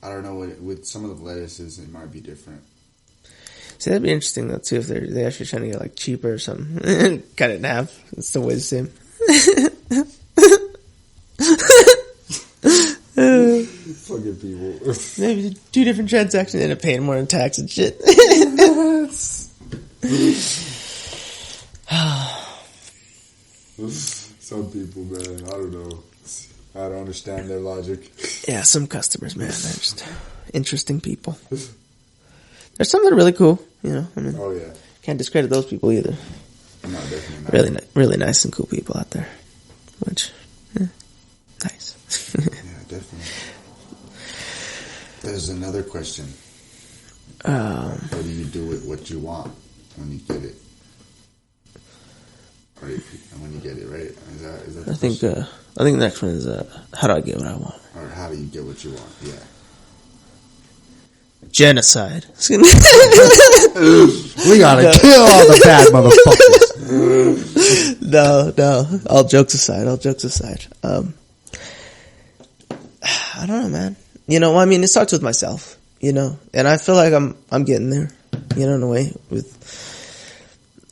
S2: I don't know. With some of the lettuces, it might be different.
S1: See, that'd be interesting though too if they're actually trying to get like cheaper or something. Cut it in half. It's still way the same.
S2: Fucking people.
S1: Maybe 2 different transactions end up paying more in tax and shit.
S2: Some people, man, I don't know. I don't understand their logic.
S1: Yeah, some customers, man, they're just interesting people. There's some that are really cool, you know. I mean,
S2: oh yeah,
S1: can't discredit those people either.
S2: No, definitely not.
S1: Really nice and cool people out there. Which, nice.
S2: Yeah, definitely. There's another question. What do you do with what you want when you get it? Or when you get it, right? Is that
S1: I think the next one is how do I get what I want?
S2: Or how do you get what you want? Yeah.
S1: Genocide.
S2: We gotta kill all the bad motherfuckers.
S1: No. All jokes aside. I don't know, man. You know, I mean, it starts with myself, you know, and I feel like I'm getting there, you know, in a way, with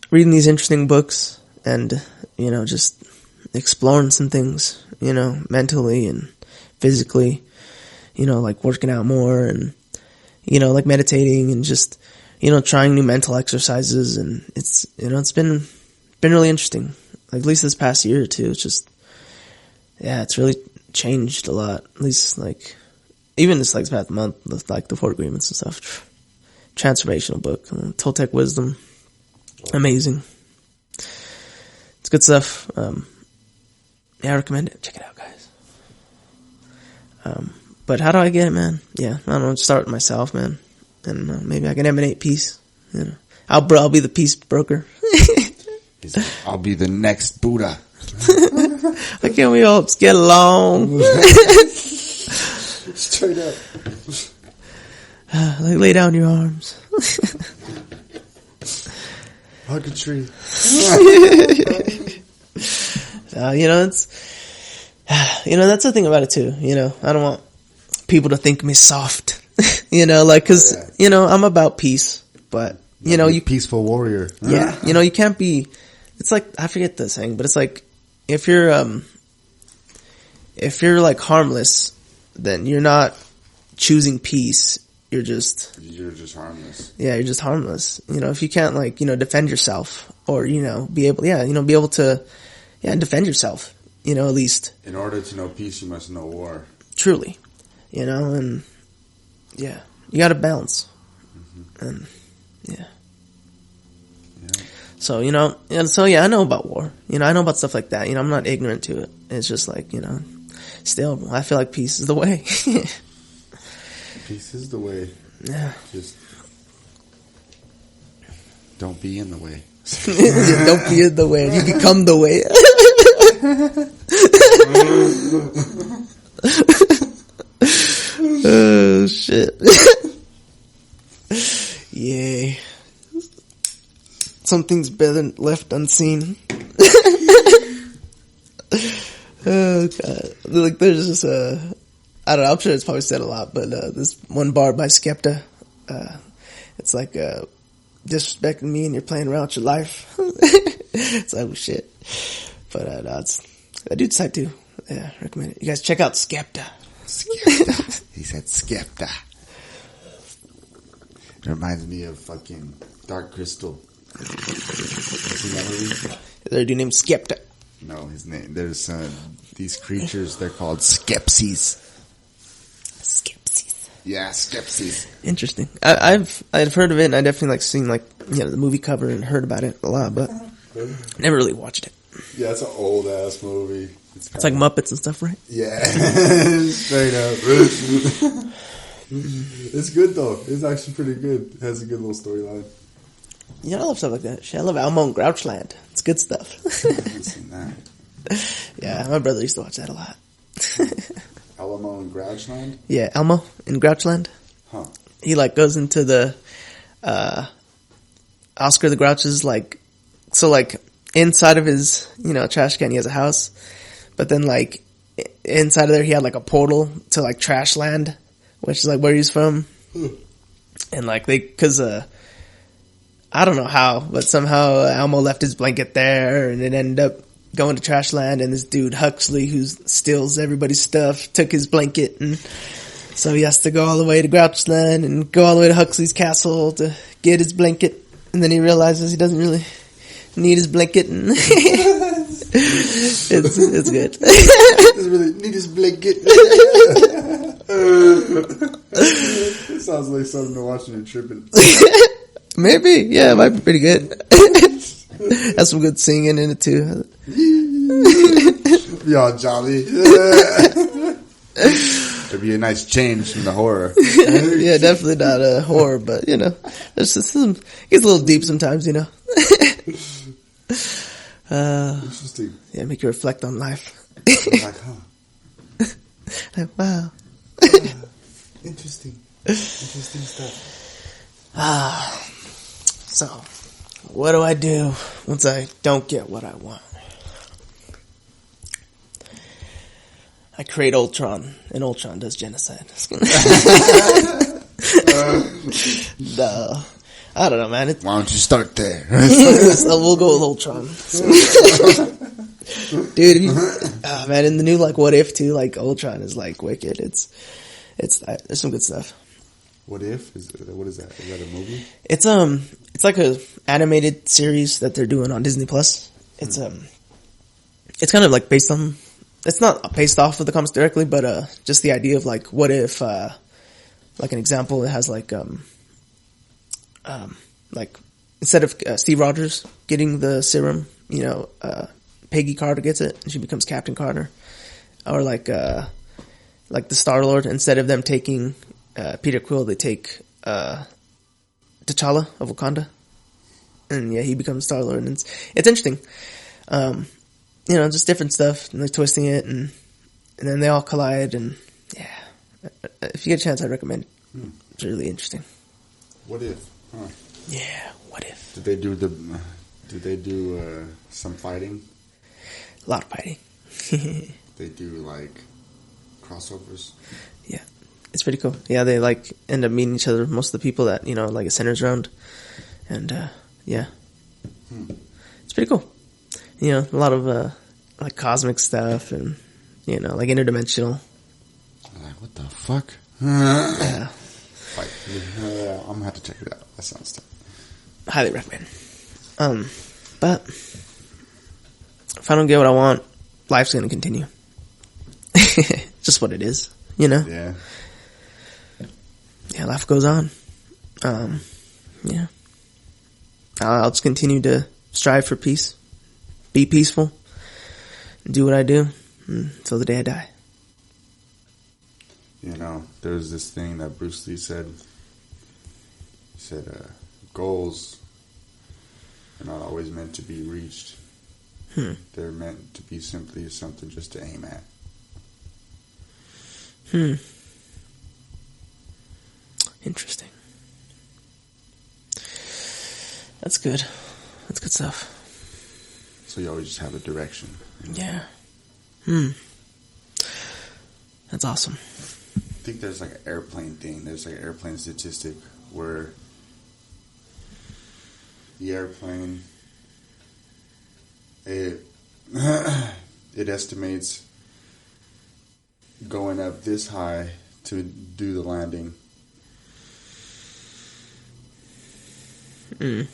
S1: reading these interesting books and, you know, just exploring some things, you know, mentally and physically, you know, like working out more and, you know, like meditating and just, you know, trying new mental exercises. And it's, you know, it's been really interesting. Like at least this past year or two, it's just, yeah, it's really changed a lot. At least like, even this like past month, like the 4 Agreements and stuff. Transformational book. Toltec Wisdom. Amazing. It's good stuff. Yeah, I recommend it. Check it out, guys. But how do I get it, man? Yeah, I don't know. Start with myself, man. And maybe I can emanate peace. You know, I'll be the peace broker.
S2: I'll be the next Buddha.
S1: Why can't we all just get along?
S2: Straight up.
S1: Like lay down your arms.
S2: Hug a tree.
S1: That's the thing about it too. I don't want people to think me soft. Cause, I'm about peace, but, you
S2: peaceful warrior.
S1: Yeah. You can't be, it's like, I forget the saying, but it's like, if you're like harmless, then you're not choosing peace. You're just
S2: harmless.
S1: Yeah, you're just harmless. If you can't defend yourself or, be able to, defend yourself, at least.
S2: In order to know peace, you must know war.
S1: Truly, and yeah, you got to balance. Mm-hmm. And yeah. So, I know about war. I know about stuff like that. I'm not ignorant to it. It's just like, still, I feel like peace is the way.
S2: Peace is the way.
S1: Yeah.
S2: Just don't be in the way.
S1: Don't be in the way. You become the way. Oh, shit. Yay. Some things better left unseen. Oh, God. Like, there's just I don't know, I'm sure it's probably said a lot, but this one bar by Skepta, it's like disrespecting me and you're playing around with your life. It's like, oh shit. But that dude's type too. Yeah, recommend it. You guys check out Skepta.
S2: He said Skepta. It reminds me of fucking Dark Crystal. Seen that movie?
S1: Is there a dude named Skepta?
S2: No, his name. There's these creatures. They're called Skepsies.
S1: Skepsies.
S2: Yeah, Skepsies.
S1: Interesting. I've heard of it, and I definitely seen the movie cover and heard about it a lot, but never really watched it.
S2: Yeah, it's an old ass movie.
S1: It's like Muppets and stuff, right?
S2: Yeah, straight up. It's good though. It's actually pretty good. It has a good little storyline.
S1: Yeah, I love stuff like that. Shit, I love Elmo and Grouchland. It's good stuff.
S2: I haven't seen that.
S1: Yeah, my brother used to watch that a lot.
S2: Elmo and Grouchland?
S1: Yeah, Elmo in Grouchland.
S2: Huh.
S1: He goes into the Oscar the Grouch's inside of his trash can he has a house, but then inside of there he had a portal to Trashland, which is where he's from. And because I don't know how, but somehow Elmo left his blanket there, and it ended up going to Trashland, and this dude Huxley, who steals everybody's stuff, took his blanket, and so he has to go all the way to Grouchland and go all the way to Huxley's castle to get his blanket, and then he realizes he doesn't really need his blanket, and it's good.
S2: Doesn't really need his blanket. It sounds like something to watch when you're tripping.
S1: Maybe, yeah, it might be pretty good. Has some good singing in it too.
S2: Y'all jolly. It'd be a nice change from the horror.
S1: Yeah, definitely not a horror, but there's just it gets a little deep sometimes,
S2: Interesting.
S1: Yeah, make you reflect on life. Wow.
S2: Interesting stuff.
S1: So, what do I do once I don't get what I want? I create Ultron, and Ultron does genocide. No. I don't know, man.
S2: Why don't you start there?
S1: So we'll go with Ultron. Dude, man, in the new, What If, too, Ultron is, wicked. It's there's some good stuff.
S2: What If? What is that? Is that a movie?
S1: It's like a animated series that they're doing on Disney Plus. It's kind of based on, it's not based off of the comics directly, but just the idea of what if an example, it has instead of Steve Rogers getting the serum, Peggy Carter gets it and she becomes Captain Carter, or the Star-Lord, instead of them taking Peter Quill, they take T'Challa of Wakanda, and yeah, he becomes Star-Lord, and it's interesting. Just different stuff, and they're twisting it, and then they all collide, and yeah, if you get a chance, I'd recommend it. It's really interesting.
S2: What If? Huh.
S1: Yeah, what if?
S2: Did they do some fighting?
S1: A lot of fighting.
S2: They do like crossovers.
S1: Yeah, it's pretty cool. Yeah, they like end up meeting each other. Most of the people that like it centers around, and yeah, it's pretty cool. A lot of like cosmic stuff and like interdimensional.
S2: Like, what the fuck?
S1: Yeah,
S2: Like, I'm gonna have to check it out. That sounds tough.
S1: Highly recommend. But if I don't get what I want, life's gonna continue. Just what it is,
S2: Yeah.
S1: Yeah, life goes on. Yeah. I'll just continue to strive for peace, be peaceful, and do what I do until the day I die.
S2: There's this thing that Bruce Lee said. He said, goals are not always meant to be reached. They're meant to be simply something just to aim at.
S1: Interesting. That's good. That's good stuff.
S2: So you always just have a direction.
S1: Yeah. That's awesome.
S2: I think there's like an airplane thing. There's like an airplane statistic where the airplane, it estimates going up this high to do the landing. I don't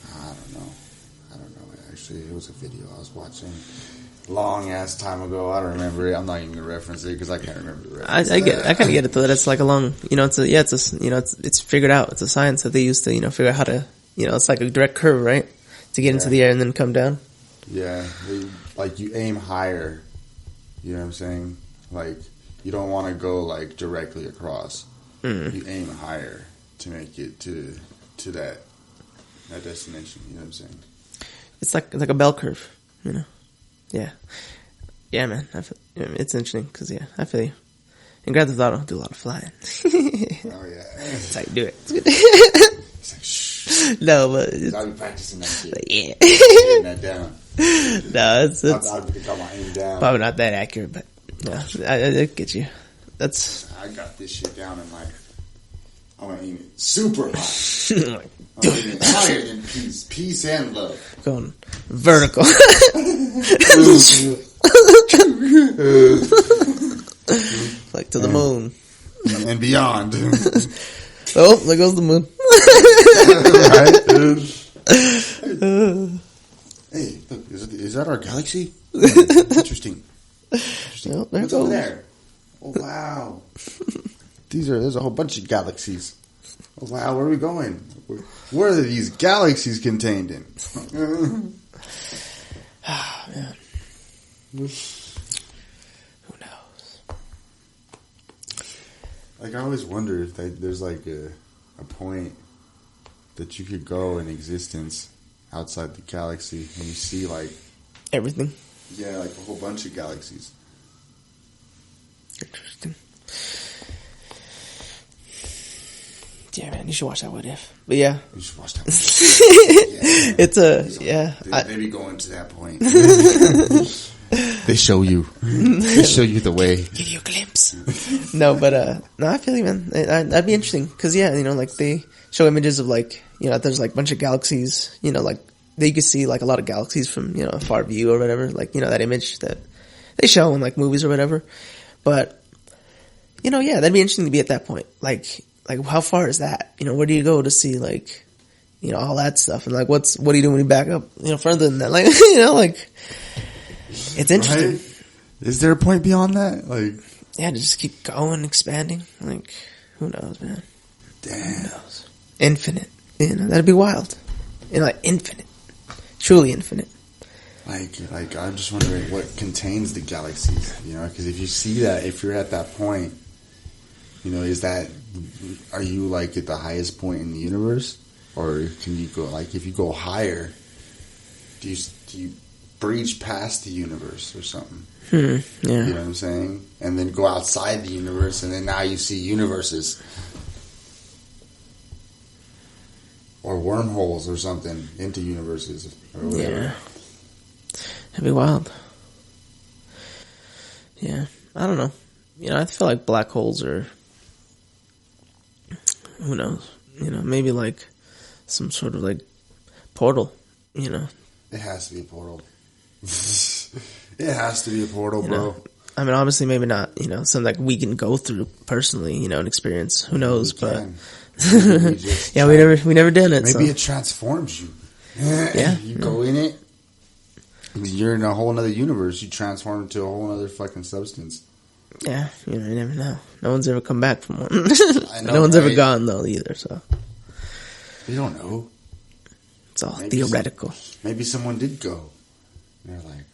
S2: know. Actually, it was a video I was watching long ass time ago. I don't remember it. I'm not even gonna reference it because I can't remember the reference.
S1: I kind of get it though. That it's like a long, it's figured out. It's a science that they use to, figure out how to, it's like a direct curve, right? To get into the air and then come down.
S2: Yeah, like you aim higher. You know what I'm saying? Like you don't want to go like directly across. You aim higher to make it to that destination. You know what I'm saying? It's
S1: like a bell curve. Yeah. Yeah, man. It's interesting because, I feel you. In Grand Theft Auto, I do a lot of flying.
S2: Oh, yeah.
S1: That's how you do it.
S2: It's like, shh.
S1: No, but...
S2: I'll be practicing that shit.
S1: Yeah.
S2: Getting that down.
S1: No, it's
S2: I'll got my aim down.
S1: probably not that accurate, but no, I get you.
S2: I got this shit down and like, I'm going to aim it super high. I'm aiming higher than peace. Peace and love.
S1: Going vertical. Like to the moon.
S2: And beyond.
S1: Oh, there goes the moon.
S2: Right? Hey, look, is that our galaxy? Interesting.
S1: Well, there
S2: What's
S1: goes.
S2: over there? Oh, wow. There's a whole bunch of galaxies. Oh, wow, where are we going? Where are these galaxies contained in?
S1: Oh, man. Who knows?
S2: Like, I always wonder if there's like a point that you could go in existence outside the galaxy and you see like
S1: Everything.
S2: Yeah, like a whole bunch of galaxies.
S1: Interesting. Yeah, man, you should watch that What If. But yeah.
S2: You should watch that one. Yeah.
S1: It's yeah.
S2: They be going to that point. They show you. They show you the way.
S1: Give you a glimpse. No, but, no, I feel you, man. That'd be interesting. Cause yeah, like they show images of like, there's like a bunch of galaxies, like they could see like a lot of galaxies from, a far view or whatever. Like, that image that they show in like movies or whatever. But, yeah, that'd be interesting to be at that point. Like how far is that? Where do you go to see like, all that stuff? And like, what do you do when you back up, further than that? Like, like, it's interesting.
S2: Right? Is there a point beyond that? Like,
S1: yeah, to just keep going, expanding. Like, who knows, man?
S2: damn.
S1: Who knows? Infinite. That'd be wild. Like, infinite. Truly infinite.
S2: Like, I'm just wondering what contains the galaxies, because if you see that, if you're at that point, are you like at the highest point in the universe? Or can you go, like, if you go higher, do you breach past the universe or something?
S1: Yeah.
S2: You know what I'm saying? And then go outside the universe, and then now you see universes. Or wormholes or something into universes or whatever.
S1: Yeah. That'd be wild. Yeah. I don't know. I feel like black holes are, who knows? Maybe like some sort of like portal,
S2: It has to be a portal. It has to be a portal, bro.
S1: I mean, obviously, maybe not, something like we can go through personally, and experience. Who knows? But yeah, we never did it.
S2: Maybe it transforms you.
S1: Yeah,
S2: you go in it. You're in a whole other universe. You transform into a whole other fucking substance.
S1: Yeah, you never know. No one's ever come back from one.
S2: No
S1: one's ever gone though either. So
S2: we don't know.
S1: It's all theoretical.
S2: Maybe someone did go. And they're like,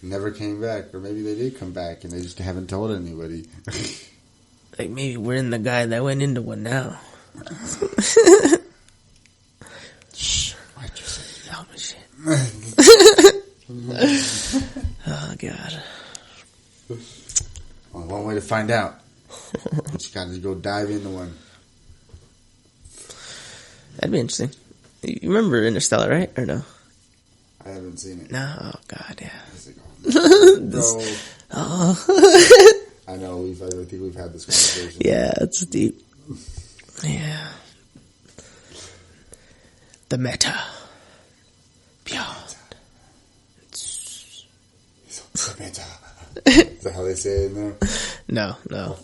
S2: never came back, or maybe they did come back and they just haven't told anybody.
S1: Like maybe we're in the guy that went into one now.
S2: Shh, why'd you say that?
S1: Oh shit. Oh god.
S2: Well, one way to find out. But you gotta go dive into one.
S1: That'd be interesting. You remember Interstellar, right? Or no?
S2: I haven't seen it.
S1: No? Oh god, yeah.
S2: Bro.
S1: Oh.
S2: I know, I think we've had this conversation.
S1: Yeah, it's deep. Yeah. The meta. Beyond.
S2: The meta. Is that how they say it now?
S1: No.
S2: Oh,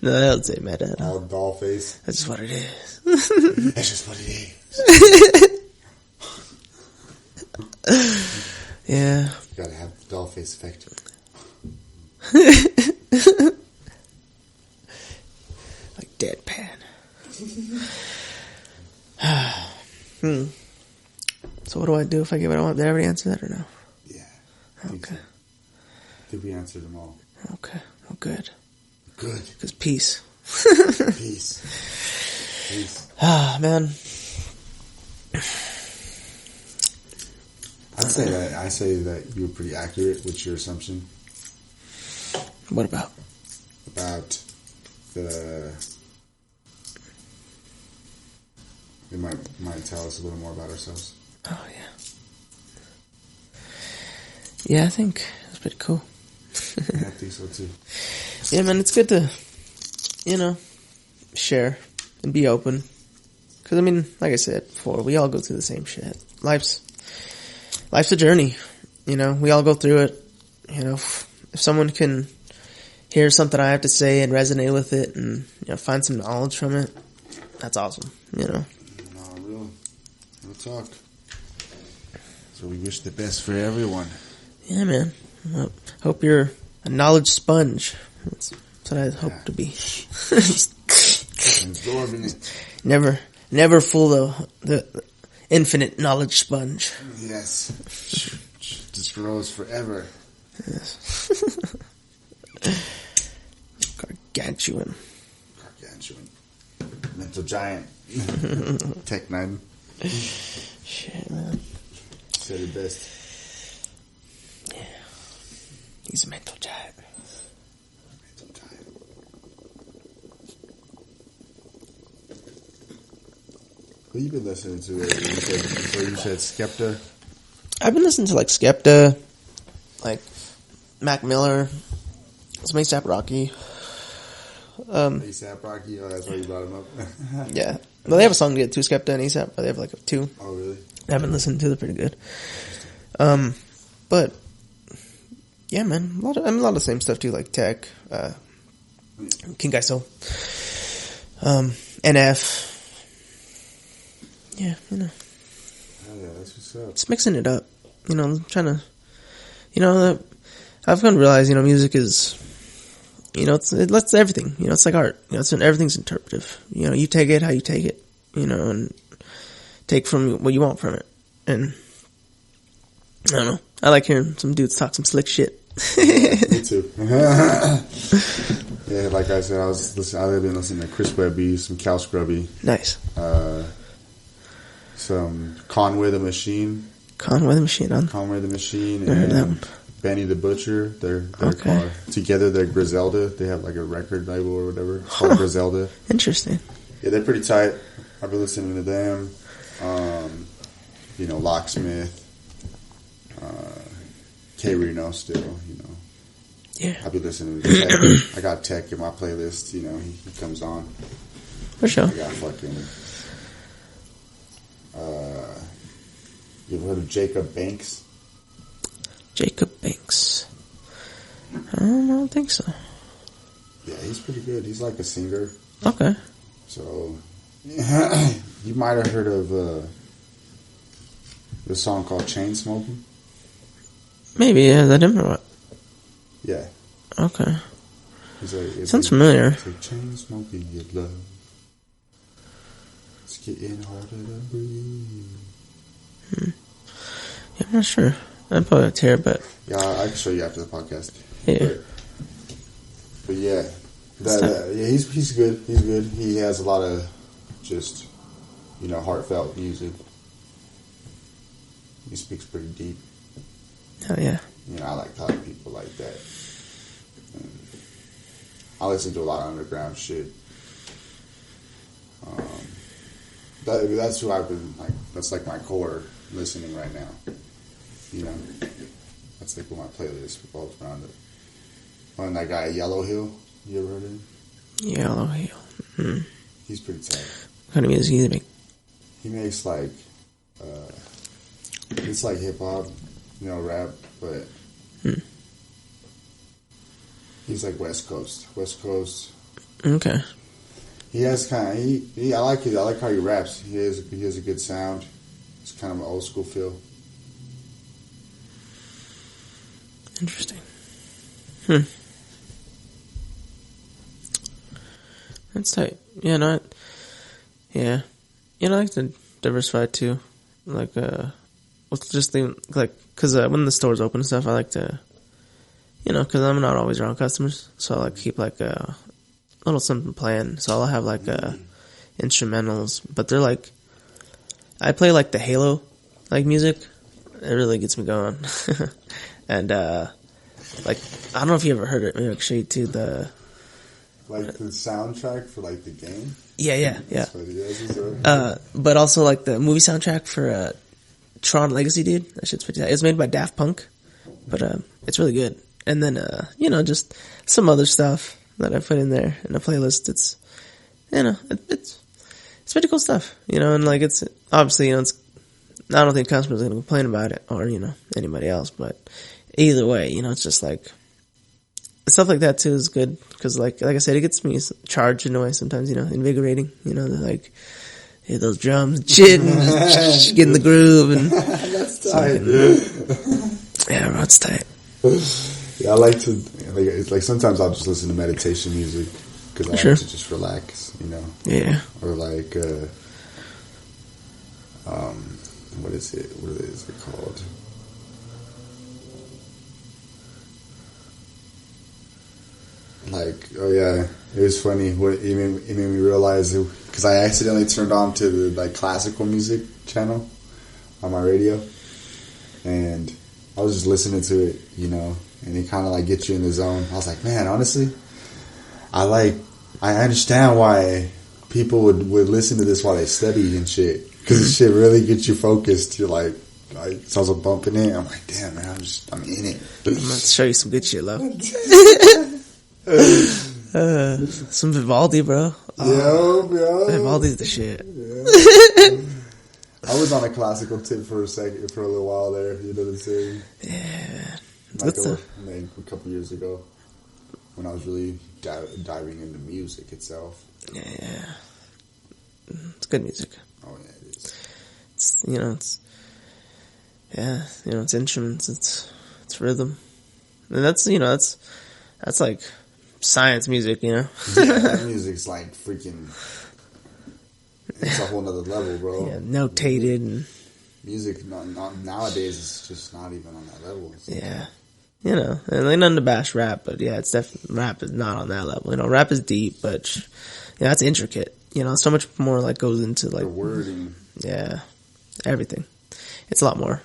S1: No, I don't say meta at all.
S2: all doll face.
S1: That's just what it is.
S2: That's just what it is.
S1: Yeah.
S2: You gotta have the doll face effect.
S1: Like deadpan. So what do I do if I get what I want? Did I already answer that or no?
S2: Yeah.
S1: Okay.
S2: I think we answered them all.
S1: Okay. Oh, good.
S2: Good.
S1: Because peace.
S2: Peace. Peace.
S1: Ah, man.
S2: I say that you were pretty accurate with your assumption.
S1: What about?
S2: About the... It might tell us a little more about ourselves.
S1: Oh, yeah. Yeah, I think it's pretty cool.
S2: Yeah, I think so too.
S1: Yeah, man, it's good to, share and be open. Because, I mean, like I said before, we all go through the same shit. Life's a journey. We all go through it. If someone can hear something I have to say and resonate with it and, find some knowledge from it, that's awesome,
S2: No, real talk. So we wish the best for everyone.
S1: Yeah, man. Well, hope you're a knowledge sponge. That's what I hope to be.
S2: Absorbing it.
S1: Never full the infinite knowledge sponge.
S2: Yes. Just grows forever.
S1: Yes. Gargantuan.
S2: Mental giant. Tech 9.
S1: Shit, man.
S2: Said it best.
S1: Yeah. He's a mental giant.
S2: Mental giant. What have you been listening to? You said Skepta?
S1: I've been listening to like Skepta, like Mac Miller, some A$AP Rocky.
S2: A$AP Rocky? Oh, that's why you brought him up.
S1: Yeah. Well, they have a song together too, Skepta and A$AP, but they have like two.
S2: Oh, really?
S1: I've been listening to. They're pretty good. But yeah, man, a lot of the same stuff too, like Tech, King Gaiso, NF. Yeah,
S2: Oh, yeah, that's what's up.
S1: just mixing it up. I'm trying to, I've come to realize, music is, it's everything. It's like art. Everything's interpretive. You take it how you take it, and take from what you want from it. And I don't know. I like hearing some dudes talk some slick shit.
S2: Me too. Yeah, like I said, I've been listening to Chris Webby, some Cal Scrubby.
S1: Nice.
S2: Some Conway the Machine.
S1: Conway the Machine,
S2: and Benny the Butcher. They're called together. They're Griselda. They have like a record label or whatever. It's called Griselda.
S1: Interesting.
S2: Yeah, they're pretty tight. I've been listening to them. Locksmith, K Reno still,
S1: Yeah.
S2: I've been listening to Tech. I got Tech in my playlist, he comes on.
S1: For sure.
S2: I got fucking, you ever heard of Jacob Banks?
S1: Jacob Banks. I don't think so.
S2: Yeah, he's pretty good. He's like a singer.
S1: Okay.
S2: So, you might have heard of the song called Chain Smoking?
S1: Maybe, yeah, that him or what?
S2: Yeah.
S1: Okay.
S2: It's
S1: Sounds familiar.
S2: It's like chain smoking your love. It's getting harder to breathe.
S1: Yeah, I'm not sure. I'd probably have to hear it, but...
S2: Yeah, I can show you after the podcast.
S1: Yeah.
S2: But yeah. He's good. He's good. He has a lot of just, heartfelt music. He speaks pretty deep.
S1: Oh, yeah.
S2: I like talking to people like that. And I listen to a lot of underground shit. That's who I've been, like, that's like my core listening right now. That's like what my playlist revolves around it. And that guy, Yellow Hill, you ever heard of him?
S1: Yellow Hill. Mm.
S2: He's pretty tight.
S1: What kind of music does he make?
S2: He makes like, it's like hip hop, rap, but he's like West Coast.
S1: Okay.
S2: He has kind of, I like it. I like how he raps. He has a good sound. It's kind of an old school feel.
S1: Interesting. That's tight. Yeah, I like to diversify too. Like, with just cause when the stores open and stuff, I like to, cause I'm not always around customers, so I like to keep like a little something playing. So I'll have like, instrumentals, but they're like, I play like the Halo, like music. It really gets me going. And, like, I don't know if you ever heard it. Maybe I can show you too.
S2: Like the soundtrack for like the game?
S1: Yeah.
S2: Yeah.
S1: But also like the movie soundtrack for, Tron Legacy, dude. That shit's pretty tight. It's made by Daft Punk, but, it's really good. And then, just some other stuff that I put in there in a playlist. It's, it's pretty cool stuff, and like it's, obviously, I don't think customers are going to complain about it or, anybody else, but either way, it's just like, stuff like that too is good because like I said, it gets me charged in a way sometimes, invigorating, they're like, hey, those drums and shit and get in the groove and
S2: that's tight.
S1: Yeah, bro, it's tight.
S2: Yeah, I like to, it's like sometimes I'll just listen to meditation music because I like to just relax,
S1: Yeah.
S2: Or like, what is it called? Like, oh yeah, it was funny. It made me realize, because I accidentally turned on to the like classical music channel on my radio, and I was just listening to it, and it kind of like gets you in the zone. I was like, man, honestly, I understand why people would listen to this while they study and shit, because this shit really gets you focused. You're like so I was bumping it. I'm like, damn, man, I'm in it.
S1: I'm going to show you some good shit, love. Some Vivaldi, bro.
S2: Yo.
S1: Vivaldi's the shit.
S2: Yeah. I was on a classical tip for a little while there. You know what I'm saying?
S1: Yeah.
S2: Like a couple years ago, when I was really diving into music itself.
S1: Yeah. It's good music.
S2: Oh yeah, it is.
S1: It's instruments. It's rhythm, and that's like science music,
S2: Yeah, that music's like freaking. It's a whole nother level, bro.
S1: Yeah, notated and
S2: music. Nowadays, it's just not even on that level.
S1: Yeah, and like nothing to bash rap, but yeah, it's definitely rap is not on that level. Rap is deep, but it's intricate. So much more like goes into like
S2: the wording.
S1: Yeah, everything. It's a lot more,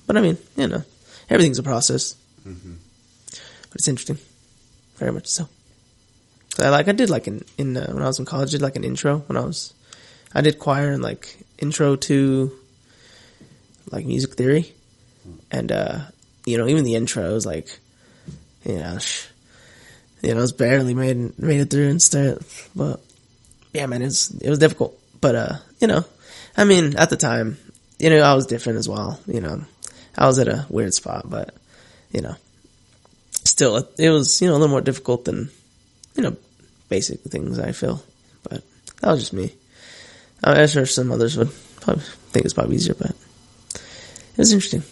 S1: but I mean, everything's a process.
S2: Mm-hmm.
S1: But it's interesting, very much so. So I did like when I was in college, I did like an intro I did choir and like intro to like music theory. And, even the intro was like, it was barely made it through and stuff. But yeah, man, it was difficult. But, I mean, at the time, I was different as well. I was at a weird spot, but, still, it was, a little more difficult than, basic things, I feel. But that was just me. I'm sure some others would probably think it's probably easier, but it was interesting.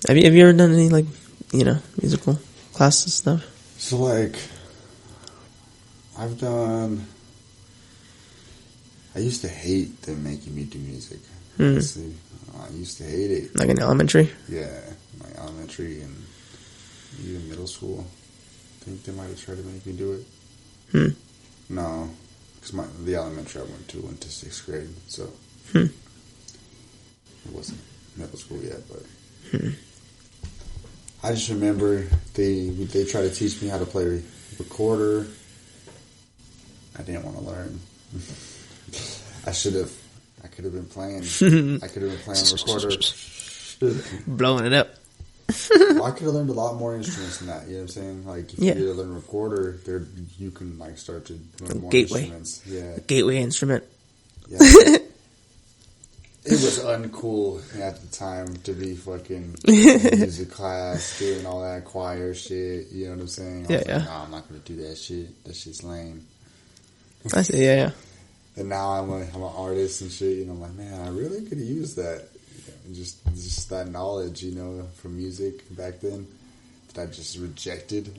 S1: Have you ever done any, like, musical classes stuff?
S2: So, like, I used to hate them making me do music. Honestly. I used to hate it.
S1: Like in elementary?
S2: Yeah, like elementary and even middle school. I think they might have tried to make me do it. No, because the elementary I went to 6th grade, so it wasn't middle school yet, but I just remember they tried to teach me how to play recorder. I didn't want to learn. I could have been playing. I could have been playing recorder.
S1: Blowing it up.
S2: Well, I could have learned a lot more instruments than that. You know what I'm saying? Like, if you learn recorder, you can, like, start to learn more instruments. Yeah.
S1: Gateway instrument.
S2: Yeah. It was uncool at the time to be fucking in music class, doing all that choir shit. You know what I'm saying? I was like, nah, I'm not going to do that shit. That shit's lame.
S1: I see, yeah.
S2: And now I'm an artist and shit, I'm like, man, I really could have used that. Just that knowledge, from music back then that I just rejected.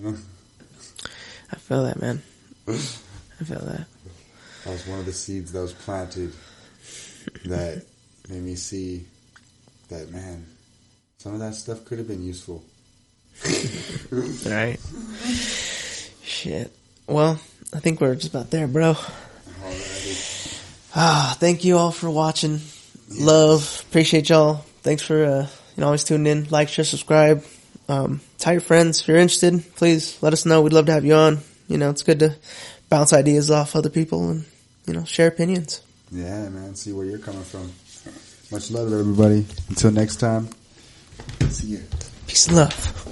S1: I feel that, man. I feel that.
S2: That was one of the seeds that was planted that made me see that, man, some of that stuff could have been useful.
S1: Right. Shit. Well, I think we're just about there, bro. Alrighty. Thank you all for watching. Yes. Love. Appreciate y'all. Thanks for, always tuning in. Like, share, subscribe. Tell your friends if you're interested. Please let us know. We'd love to have you on. It's good to bounce ideas off other people and, share opinions.
S2: Yeah, man. See where you're coming from. Much love, everybody. Until next time. See you.
S1: Peace and love.